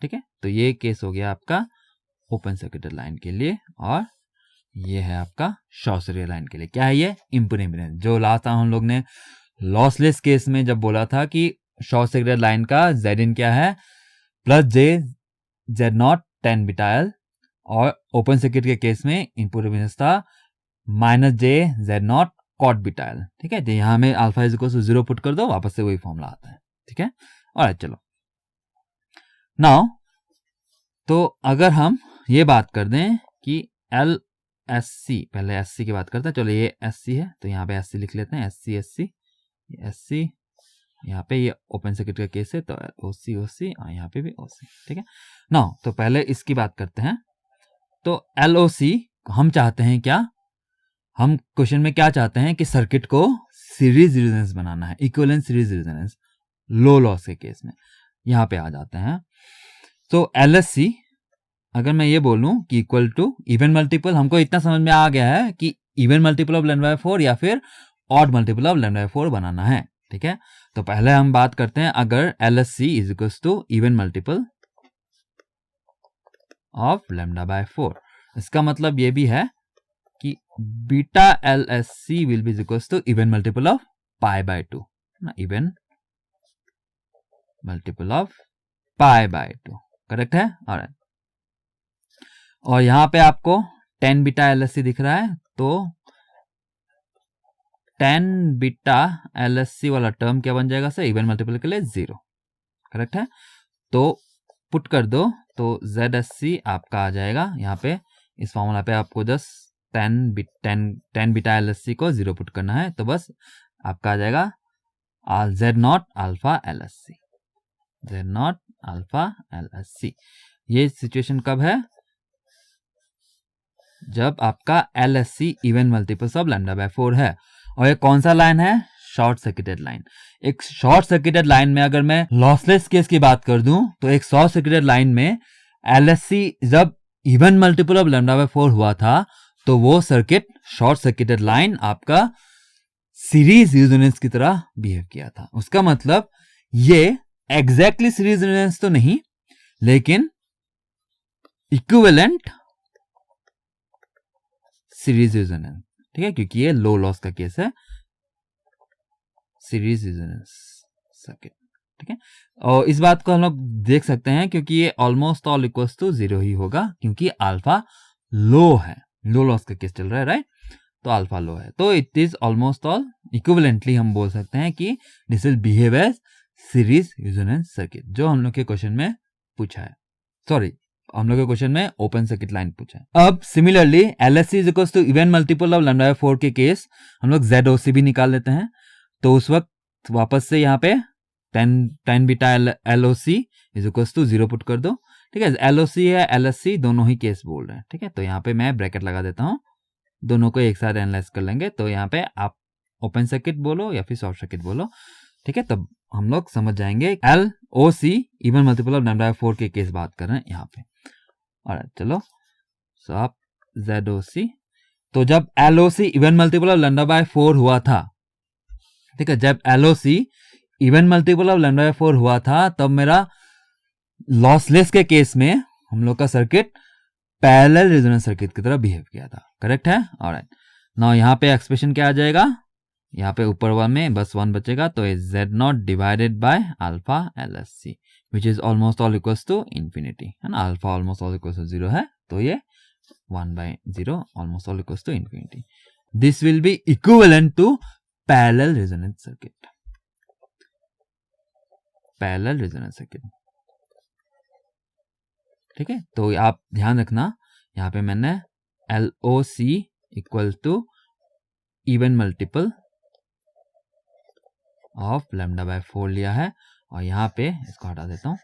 ठीक है, तो ये केस हो गया आपका ओपन सर्किटेड लाइन के लिए, और ये है आपका शॉर्ट सर्किटेड लाइन के लिए। क्या है ये? Input impedance. जो लास्ट टाइम हम लोग ने लॉसलेस केस में जब बोला था कि शॉर्ट सर्किटेड लाइन का Zin क्या है? Plus J Z0 10 beta L, और ओपन सर्किट के केस में इनपुट इम्पीडेंस था minus J Z0 cot beta L। ठीक है, तो यहाँ में alpha is equal to 0 put कर दो, वापस से वही फॉर्मूला आता है। ठीक है, और चलो नाउ, तो अगर हम ये बात कर दें कि LSC, पहले SC की बात करते हैं। चलो ये SC है तो यहाँ पे SC लिख लेते हैं, SC यहाँ पे ये ओपन सर्किट का केस है तो OC और यहाँ पे भी OC। ठीक है, नाउ तो पहले इसकी बात करते हैं। तो LOC हम चाहते हैं क्या? हम क्वेश्चन में क्या चाहते हैं कि सर्किट को सीरीज रेजोनेंस बनाना है, इक्विवेलेंट सीरीज रेजोनेंस लो लॉस के केस में। यहाँ पे आ जाते हैं, तो LSC अगर मैं ये बोलूं कि इक्वल टू इवन मल्टीपल, हमको इतना समझ में आ गया है कि इवन मल्टीपल ऑफ λ/4 या फिर ऑड मल्टीपल ऑफ λ/4 बनाना है। ठीक है, तो पहले हम बात करते हैं अगर LSC is equal to even multiple of λ/4, इसका मतलब ये भी है कि beta LSC will be equal to even multiple of π/2, ना, इवन मल्टीपल ऑफ π/2। करेक्ट है, और यहाँ पे आपको 10 बीटा LSC दिख रहा है, तो 10 बीटा LSC वाला टर्म क्या बन जाएगा सर? इवन मल्टीपल के लिए 0। करेक्ट है, तो पुट कर दो तो ZSC आपका आ जाएगा यहाँ पे, इस फॉर्मूला पे आपको जस्ट 10 बीटा LSC को 0 पुट करना है, तो बस आपका आ जाएगा Z0 alpha LSC, Z0 alpha LSC। ये सिचुएशन कब है? जब आपका LSC इवन मल्टीपल्स ऑफ λ/4 है। और ये कौन सा लाइन है? Short circuited line. एक शॉर्ट सर्किटेड लाइन में अगर मैं लॉसलेस केस की बात कर दूं तो एक शॉर्ट सर्किटेड लाइन में LSC जब इवन मल्टीपल ऑफ λ/4 हुआ था तो वो सर्किट शॉर्ट सर्किटेड लाइन आपका सीरीज रेजोनेंस की तरह बिहेव किया था। उसका मतलब ये एग्जैक्टली सीरीज रेजोनेंस तो नहीं, लेकिन इक्विवेलेंट सीरीज रेजोनेंस। ठीक है, क्योंकि ये लो लॉस का केस है, सीरीज रेजोनेंस सर्किट। ठीक है, और इस बात को हम लोग देख सकते हैं क्योंकि ये ऑलमोस्ट ऑल इक्वल्स टू 0 ही होगा, क्योंकि अल्फा लो है, लो लॉस का केस चल रहा है, राइट। तो अल्फा लो है, तो it is almost all equivalently हम बोल सकते हैं कि this will behave as series resonance circuit, जो हम लोग के क्वेश्चन में पूछा है, सॉरी हम लोग के क्वेश्चन में ओपन सर्किट लाइन पूछा है। अब similarly LSC is equal to even multiple of lambda by 4 के केस हम लोग ZOC भी निकाल लेते हैं, तो उस वक्त वापस से यहाँ पे tan beta LOC is equal to 0 put कर दो, ठीक है। LOC है LSC दोनों ही केस बोल रहे हैं, ठीक है। तो यहाँ पे मैं ब्रैकेट लगा देता हूँ, दोनों को एक साथ एनालाइज कर लेंगे, तो यहाँ पे आप ओपन सर्किट बोलो या फिर शॉर्ट सर्किट बोलो, ठीक है। तब हम लोग समझ जाएंगे LOC even multiple of lambda by 4 के केस बात कर रहे हैं यहाँ पे। और चलो सो आप ZOC, तो जब LOC even multiple of lambda by 4 हुआ था, ठीक है, जब LOC even multiple of lambda by 4 हुआ था तब मेरा लॉसलेस के केस में हम लोग का सर्किट पैरेलल रेजोनेंस सर्किट की तरह बिहेव किया था, करेक्ट है। ऑलराइट, नाउ यहाँ पे एक्सप्रेशन क्या आ जाएगा, यहाँ पे ऊपर वन में बस 1 बचेगा, तो Z0 divided by alpha LSC which is almost all equals to infinity, है ना। Alpha almost all equals to 0 है, तो ये 1/0 almost all equals to infinity. This will be equivalent to parallel resonance circuit, parallel resonance circuit, ठीक है। तो आप ध्यान रखना, यहाँ पे मैंने LOC equal to even multiple of lambda by 4 लिया है, और यहाँ पे इसको हटा देता हूँ,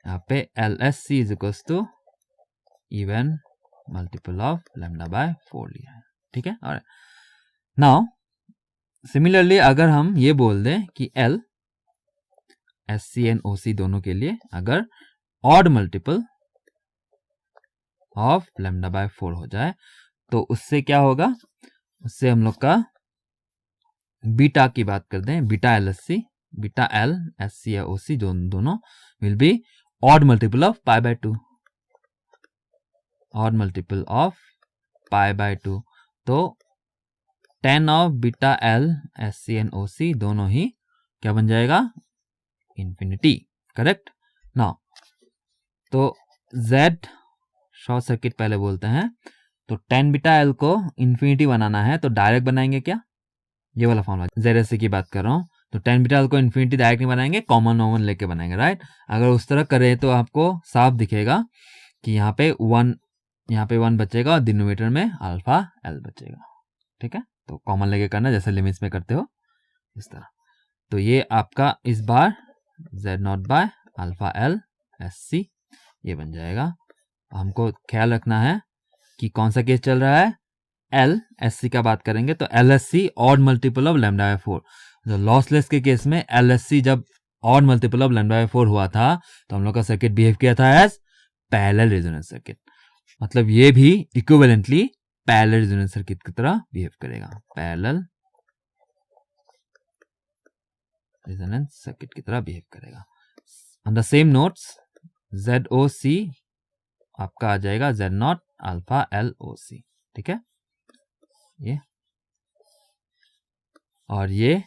यहाँ पे LSC is equal to even multiple of lambda by 4 लिया है, ठीक है। और नाउ सिमिलरली अगर हम ये बोल दें कि L SC एंड OC दोनों के लिए अगर odd multiple of lambda by 4 हो जाए, तो उससे क्या होगा, उससे हम लोग का बीटा की बात कर दें, beta LSC, beta L SC या OC दोनों will be odd multiple of pi by 2, odd multiple of pi by 2, तो tan of beta L SC and OC दोनों ही क्या बन जाएगा, इंफिनिटी, करेक्ट। नाउ तो Z शॉर्ट सर्किट पहले बोलते हैं, तो tan बीटा L को इंफिनिटी बनाना है तो डायरेक्ट बनाएंगे क्या, ये वाला फॉर्मूला ZSC की बात कर रहा हूँ, तो tan बीटा L को इंफिनिटी डायरेक्ट नहीं बनाएंगे, कॉमन लेके बनाएंगे, राइट। अगर उस तरह करें तो आपको साफ दिखेगा कि यहाँ पे 1 बचेगा और डिनोमिनेटर में अल्फा L बचेगा, ठीक है। तो कॉमन लेके करना जैसे लिमिट्स में करते हो इस तरह, तो ये आपका इस बार Z0 by alpha L SC ये बन जाएगा। हमको ख्याल रखना है कि कौन सा केस चल रहा है, LSC का बात करेंगे तो LSC odd multiple of lambda by 4, जो लॉसलेस के केस में LSC जब odd multiple of lambda by 4 हुआ था तो हम लोग का सर्किट बिहेव किया था एज पैरेलल रेजोनेंस सर्किट, मतलब ये भी इक्विवेलेंटली पैरेलल रेजोनेंस सर्किट की तरह बिहेव करेगा, पैरेलल रेजोनेंस सर्किट की तरह बिहेव करेगा। On the same notes ZOC आपका आ जाएगा Z0 अल्फा LOC, ठीक है ये, और ये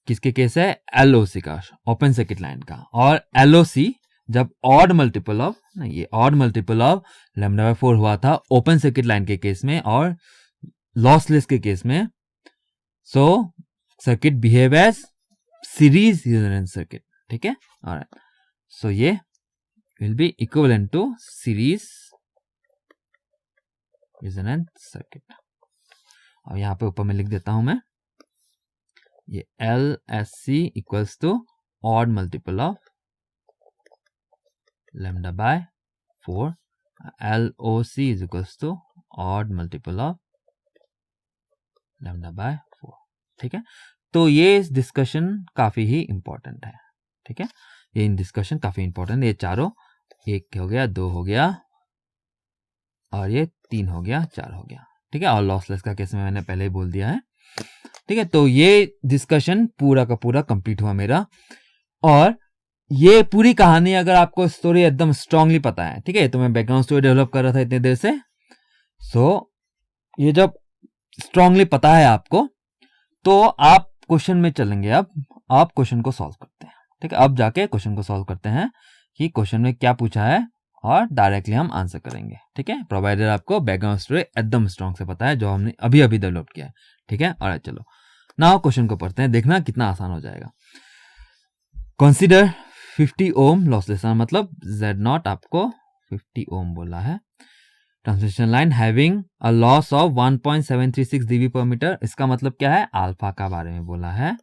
किसके केस है, LOC का, ओपन सर्किट लाइन का, और LOC जब ऑड मल्टीपल ऑफ ये odd multiple of lambda by 4 हुआ था ओपन सर्किट लाइन के केस में और लॉसलेस के केस में, so circuit behave as series resonance circuit, ठीक है। ऑलराइट, सो ये will be equivalent to series resonance circuit, और यहाँ पे ऊपर में लिख देता हूं मैं, ये LSC equals to odd multiple of lambda by 4, LOC is equals to odd multiple of lambda by 4, ठीक है। तो ये डिस्कशन काफी ही इंपॉर्टेंट है, ठीक है, ये डिस्कशन काफी इंपॉर्टेंट, ये चारों, 1 हो गया, 2 हो गया, और ये 3 हो गया, 4 हो गया, ठीक है। और लॉसलेस का केस में मैंने पहले ही बोल दिया है, ठीक है। तो ये डिस्कशन पूरा का पूरा कंप्लीट हुआ मेरा, और ये पूरी कहानी अगर आपको स्टोरी एकदम स्ट्रांगली पता है, ठीक है, तो मैं बैकग्राउंड स्टोरी डेवलप कर रहा था इतनी देर से, सो ये जब स्ट्रांगली पता है आपको तो आप क्वेश्चन में चलेंगे, अब आप क्वेश्चन को सॉल्व करते हैं, ठीक है। अब जाके क्वेश्चन को सॉल्व करते हैं कि क्वेश्चन में क्या पूछा है और डायरेक्टली हम आंसर करेंगे, ठीक है, प्रोवाइडेड आपको बैकग्राउंड स्टोरी एकदम स्ट्रॉन्ग से पता है जो हमने अभी अभी डेवलप किया है, ठीक है। और चलो नाउ क्वेश्चन को पढ़ते हैं, देखना कितना आसान हो जाएगा। कंसीडर 50 ओम लॉसलेस, मतलब Z0 आपको 50 ओम बोला है, transmission line having a loss of 1.736 dB पर मीटर। इसका मतलब क्या है, अल्फा का बारे में बोला है,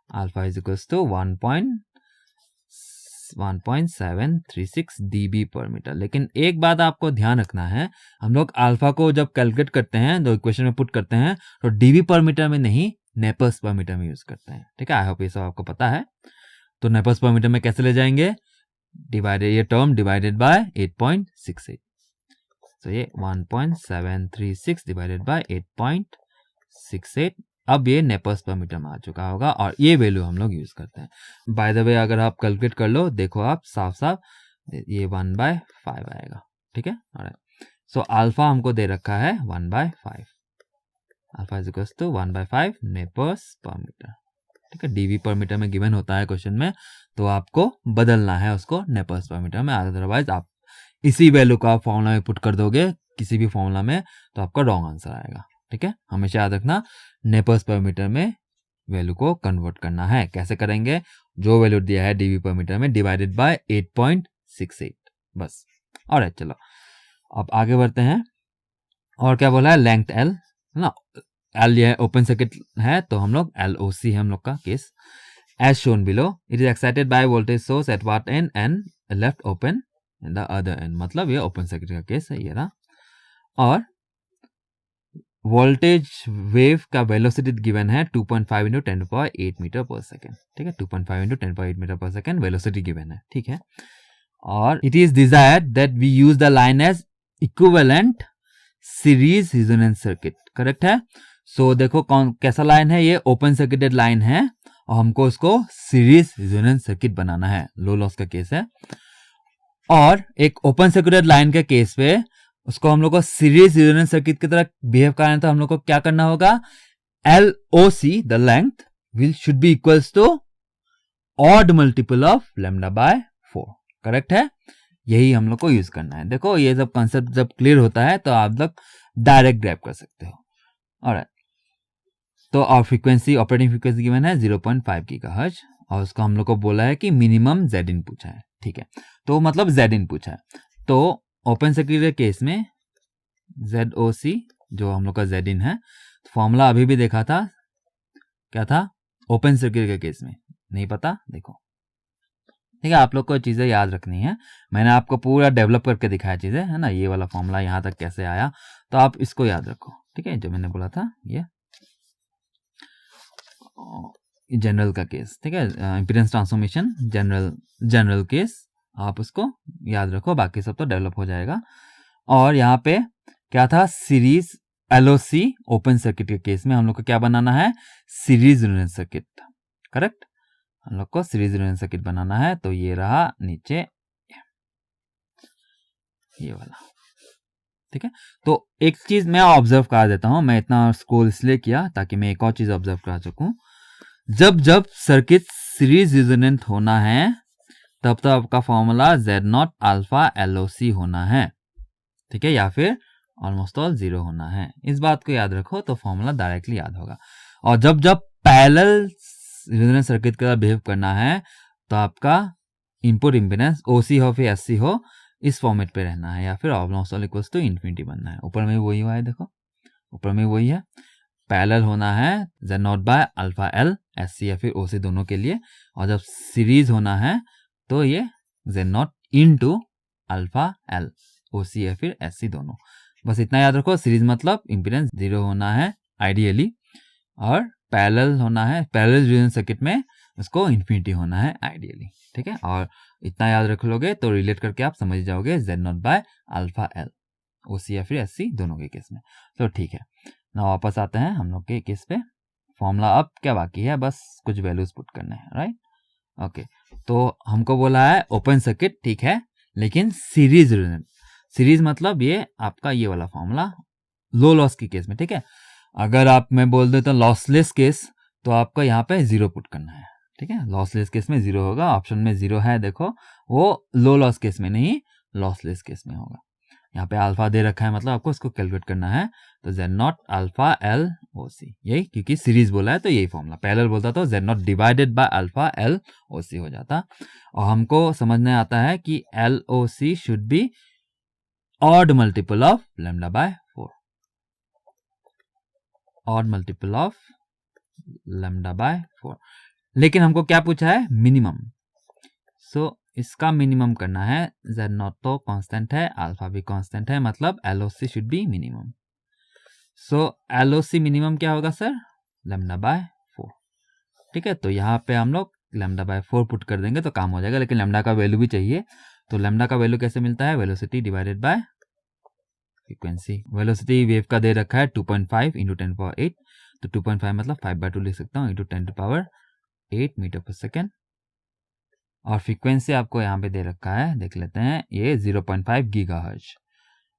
alpha is equals to 1.736 dB पर मीटर। लेकिन एक बात आपको ध्यान रखना है, हम लोग अल्फा को जब कैलकुलेट करते हैं, तो इक्वेशन में पुट करते हैं, तो dB पर मीटर में नहीं, नेपर्स पर मीटर में यूज करते हैं, ठीक है। आई होप ये सब आपको पता है। तो नेपर्स पर मीटर में कैसे ले जाएंगे, डिवाइडेड, ये टर्म डिवाइडेड बाय 8.68, तो ये 1.736 डिवाइडेड बाय 8.68। अब ये नेपर्स पर मीटर में आ चुका होगा और ये वैल्यू हम लोग यूज करते हैं। बाय द वे अगर आप कैलकुलेट कर लो, देखो आप साफ साफ, ये 1/5 आएगा, ठीक है। सो अल्फा हमको दे रखा है 1/5, alpha is equals to 1/5 nepers पर मीटर, ठीक है। डीवी पर मीटर में गिवन होता है क्वेश्चन में, तो आपको बदलना है उसको नेपर्स पर मीटर में, अदरवाइज आप इसी वैल्यू को आप फॉर्मूला में पुट कर दोगे किसी भी फॉर्मूला में, तो आपका रॉन्ग आंसर आएगा, ठीक है। हमेशा याद रखना नेपर्स पर मीटर में वैल्यू को कन्वर्ट करना है। कैसे करेंगे, जो वैल्यू दिया है डीवी पर मीटर में डिवाइडेड बाय 8.68, बस। और चलो अब आगे बढ़ते हैं। और क्या बोला है, लेंथ एल है ना, एल ये ओपन सर्किट है, तो हम लोग LOC है हम लोग का case. As shown below, it is excited by voltage source at what end and left open in the other end, मतलब ये ओपन सर्किट का केस है ये रहा। और वोल्टेज वेव का वेलोसिटी गिवन है 2.5 इंटू 10⁸ मीटर पर सेकेंड, ठीक है। 2.5 इंटू 10⁸ मीटर पर सेकेंड वेलोसिटी गिवन है, ठीक है। और it is desired that we use the line as equivalent series resonance circuit, correct है। सो देखो कौन कैसा लाइन है, ये ओपन सर्किटेड लाइन है और हमको उसको सीरीज रेजोनेंस सर्किट बनाना है, लो लॉस का केस है। और एक ओपन सर्किटेड लाइन के केस पे उसको हम लोग को सीरीज रेजोनेंस सर्किट की तरह बिहेव करना है, तो हम लोग को क्या करना होगा, LOC the length will should be equals to odd multiple of λ/4, correct है। यही हम लोग को यूज करना है। देखो ये सब कॉन्सेप्ट जब क्लियर होता है तो आप लोग डायरेक्ट ग्रैब कर सकते हो। ऑलराइट, तो और फ्रीक्वेंसी, ऑपरेटिंग फ्रीक्वेंसी गिवन है 0.5 गीगाहर्ट्ज और उसको हम लोग को बोला है कि मिनिमम Z इन पूछा है, ठीक है। तो मतलब Z इन पूछा है, तो ओपन सर्किट के केस में ZOC जो हम लोग का Z इन है, फॉर्मूला अभी भी देखा था, क्या था ओपन सर्किट के केस में, नहीं पता, देखो, ठीक है। आप लोग को चीजें याद रखनी है, मैंने आपको पूरा डेवलप करके दिखाया चीजें, है ना। ये वाला फॉर्मूला यहाँ तक कैसे आया, तो आप इसको याद रखो, ठीक है, जो मैंने बोला था ये जनरल का केस, ठीक है, इंपीडेंस ट्रांसफॉर्मेशन जनरल केस, आप उसको याद रखो, बाकी सब तो डेवलप हो जाएगा। और यहाँ पे क्या था, सीरीज LOC ओपन सर्किट के केस में हम लोग को क्या बनाना है, सीरीज रेजोनेंस सर्किट, करेक्ट। हम लोग को सीरीज रेजोनेंस सर्किट बनाना है, तो ये रहा नीचे ये वाला, ठीक है। तो एक चीज मैं ऑब्जर्व करा देता हूं, मैं इतना स्क्रॉल इसलिए किया ताकि मैं एक और चीज ऑब्जर्व करा सकूं। जब जब सर्किट सीरीज रेजोनेंट होना है तब तो आपका फॉर्मूला Z0 अल्फा LOC होना है, ठीक है, या फिर ऑलमोस्ट ऑल 0 होना है। इस बात को याद रखो तो फॉर्मूला डायरेक्टली याद होगा। और जब जब पैरेलल रेजोनेंस सर्किट के साथ बिहेव करना है तो आपका इनपुट इंपीडेंस OC हो फिर SC हो, इस फॉर्मेट पे रहना है, या फिर almost all equals to infinity बनना है। ऊपर में वही हुआ है, देखो ऊपर में वही है, पैरेलल होना है Z0 by alpha L SC या फिर OC दोनों के लिए, और जब सीरीज होना है तो ये Z0 into alpha L OC या फिर SC दोनों। बस इतना याद रखो, सीरीज मतलब इंपीडेंस 0 होना है आइडियली, और पैरेलल होना है, पैरेलल रेजोनेंस सर्किट में उसको इन्फिनिटी होना है आइडियली, ठीक है। और इतना याद रख लोगे तो रिलेट करके आप समझ जाओगे Z0 by alpha L OC या फिर SC दोनों के केस में। तो ठीक है ना, वापस आते हैं हम लोग के केस पे। फॉर्मूला अब क्या बाकी है, बस कुछ वैल्यूज पुट करने हैं, राइट। ओके, तो हमको बोला है ओपन सर्किट, ठीक है, लेकिन सीरीज रेजोनेंस, सीरीज मतलब ये आपका ये वाला फॉर्मूला लो लॉस के केस में, ठीक है। अगर आप मैं बोल देता हूँ लॉसलेस केस, तो आपको यहाँ पे 0 पुट करना है, ठीक है। लॉसलेस केस में 0 होगा, ऑप्शन में 0 है, देखो वो लो लॉस केस में नहीं, लॉसलेस केस में होगा। यहाँ पे अल्फा दे रखा है, मतलब आपको इसको कैलकुलेट करना है। तो Z naught alpha L O C, यही क्योंकि सीरीज बोला है तो यही फॉर्मूला। पैरेलल बोलता तो Z naught divided by alpha L O C हो जाता। और हमको समझने आता है कि L O C should be odd multiple of lambda by 4, odd multiple of lambda by 4। लेकिन हमको क्या पूछा है? मिनिमम। सो इसका मिनिमम करना है। जेड नॉट तो कांस्टेंट है, अल्फा भी कांस्टेंट है, मतलब LOC should be minimum. So LOC minimum क्या होगा सर? Lambda by 4। ठीक है, तो यहाँ पे हम लोग लैम्डा बाय 4 पुट कर देंगे तो काम हो जाएगा। लेकिन लैम्डा का वैल्यू भी चाहिए, तो लैम्डा का वैल्यू कैसे मिलता है? Velocity divided by frequency. Velocity wave का दे रखा है 2.5 इंटू 10⁸, तो 2.5 मतलब 5/2 लिख सकता हूँ, इंटू 10⁸8 मीटर पर सेकेंड। और फ्रीक्वेंसी आपको यहाँ पे दे रखा है, देख लेते हैं, ये 0.5 गीगाहर्ट्ज।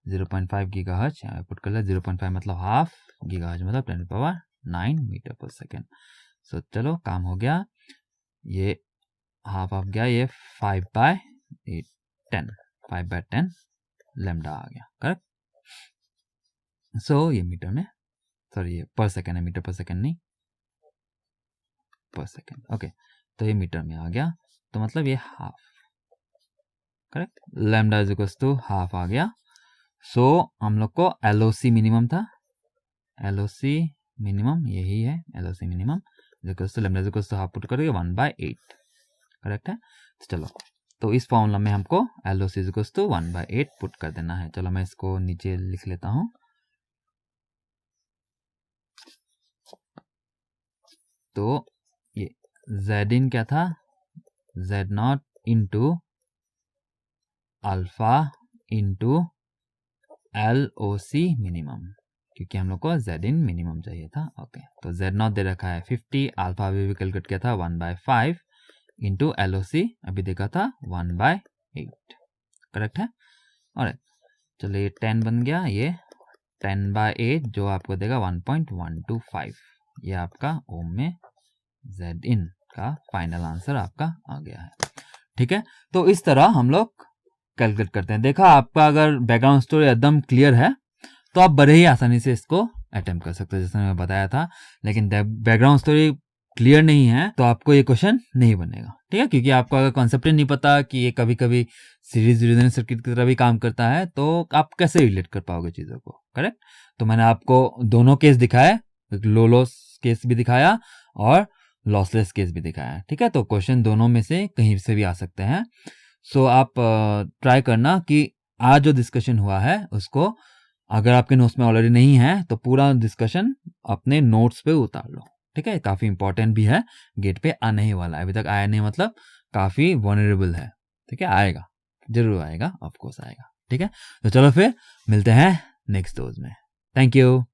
0.5 गीगाहर्ट्ज यहाँ पे पुट कर ले। 0.5 मतलब हाफ, गीगाहर्ट्ज मतलब 10⁹9 मीटर पर सेकेंड। सो चलो काम हो गया, ये हाफ ऑफ गया, ये 5/10 लैम्डा आ गया, करेक्ट। सो ये मीटर में, सॉरी ये पर सेकेंड है, मीटर पर सेकेंड नहीं, पर सेकेंड। ओके, तो ये मीटर में आ गया, तो मतलब ये half, correct. Lambda is equals to half आ गया। सो हम लोग को एलओसी मिनिमम था, एलओसी मिनिमम यही है, LOC minimum is equals to lambda is equals to half put करके 1/8, करेक्ट है। तो चलो, तो इस फॉर्मूला में हमको LOC is equals to 1/8 put कर देना है। चलो मैं इसको नीचे लिख लेता हूँ। तो ये जेड इन क्या था? Z naught into alpha into L O C minimum, क्योंकि हम लोग को जेड इन मिनिमम चाहिए था। ओके, तो जेड नॉट दे रखा है 50, अल्फा भी कैलकुलेट किया था 1/5 इंटू एल ओ सी अभी देखा था 1/8, करेक्ट है। और चलो ये 10 बन गया, ये 10/8 जो आपको देगा 1.125, ये आपका ओम में जेड इन का फाइनल आंसर आपका आ गया है। ठीक है, तो इस तरह हम लोग कैलकुलेट करते हैं। देखा, आपका अगर बैकग्राउंड स्टोरी एकदम क्लियर है तो आप बड़े ही आसानी से इसको अटेम्प्ट कर सकते हो, जैसे मैं बताया था। लेकिन बैकग्राउंड स्टोरी क्लियर नहीं है तो आपको ये क्वेश्चन नहीं बनेगा, ठीक है, क्योंकि आपको अगर कॉन्सेप्ट ही नहीं पता कि ये कभी कभी सीरीज रेजोनेंस सर्किट की तरह भी काम करता है, तो आप कैसे रिलेट कर पाओगे चीज़ों को, करेक्ट। तो मैंने आपको दोनों केस दिखाए, लो लॉस केस भी दिखाया और लॉसलेस केस भी दिखाया, ठीक है। तो क्वेश्चन दोनों में से कहीं से भी आ सकते हैं। सो आप ट्राई करना कि आज जो डिस्कशन हुआ है उसको, अगर आपके नोट्स में ऑलरेडी नहीं है तो पूरा डिस्कशन अपने नोट्स पे उतार लो, ठीक है। काफ़ी इंपॉर्टेंट भी है, गेट पे आने ही वाला है, अभी तक आया नहीं मतलब काफ़ी वनरेबल है, ठीक है। आएगा, जरूर आएगा, ऑफकोर्स आएगा, ठीक है। तो चलो फिर मिलते हैं नेक्स्ट डोज में। Thank you.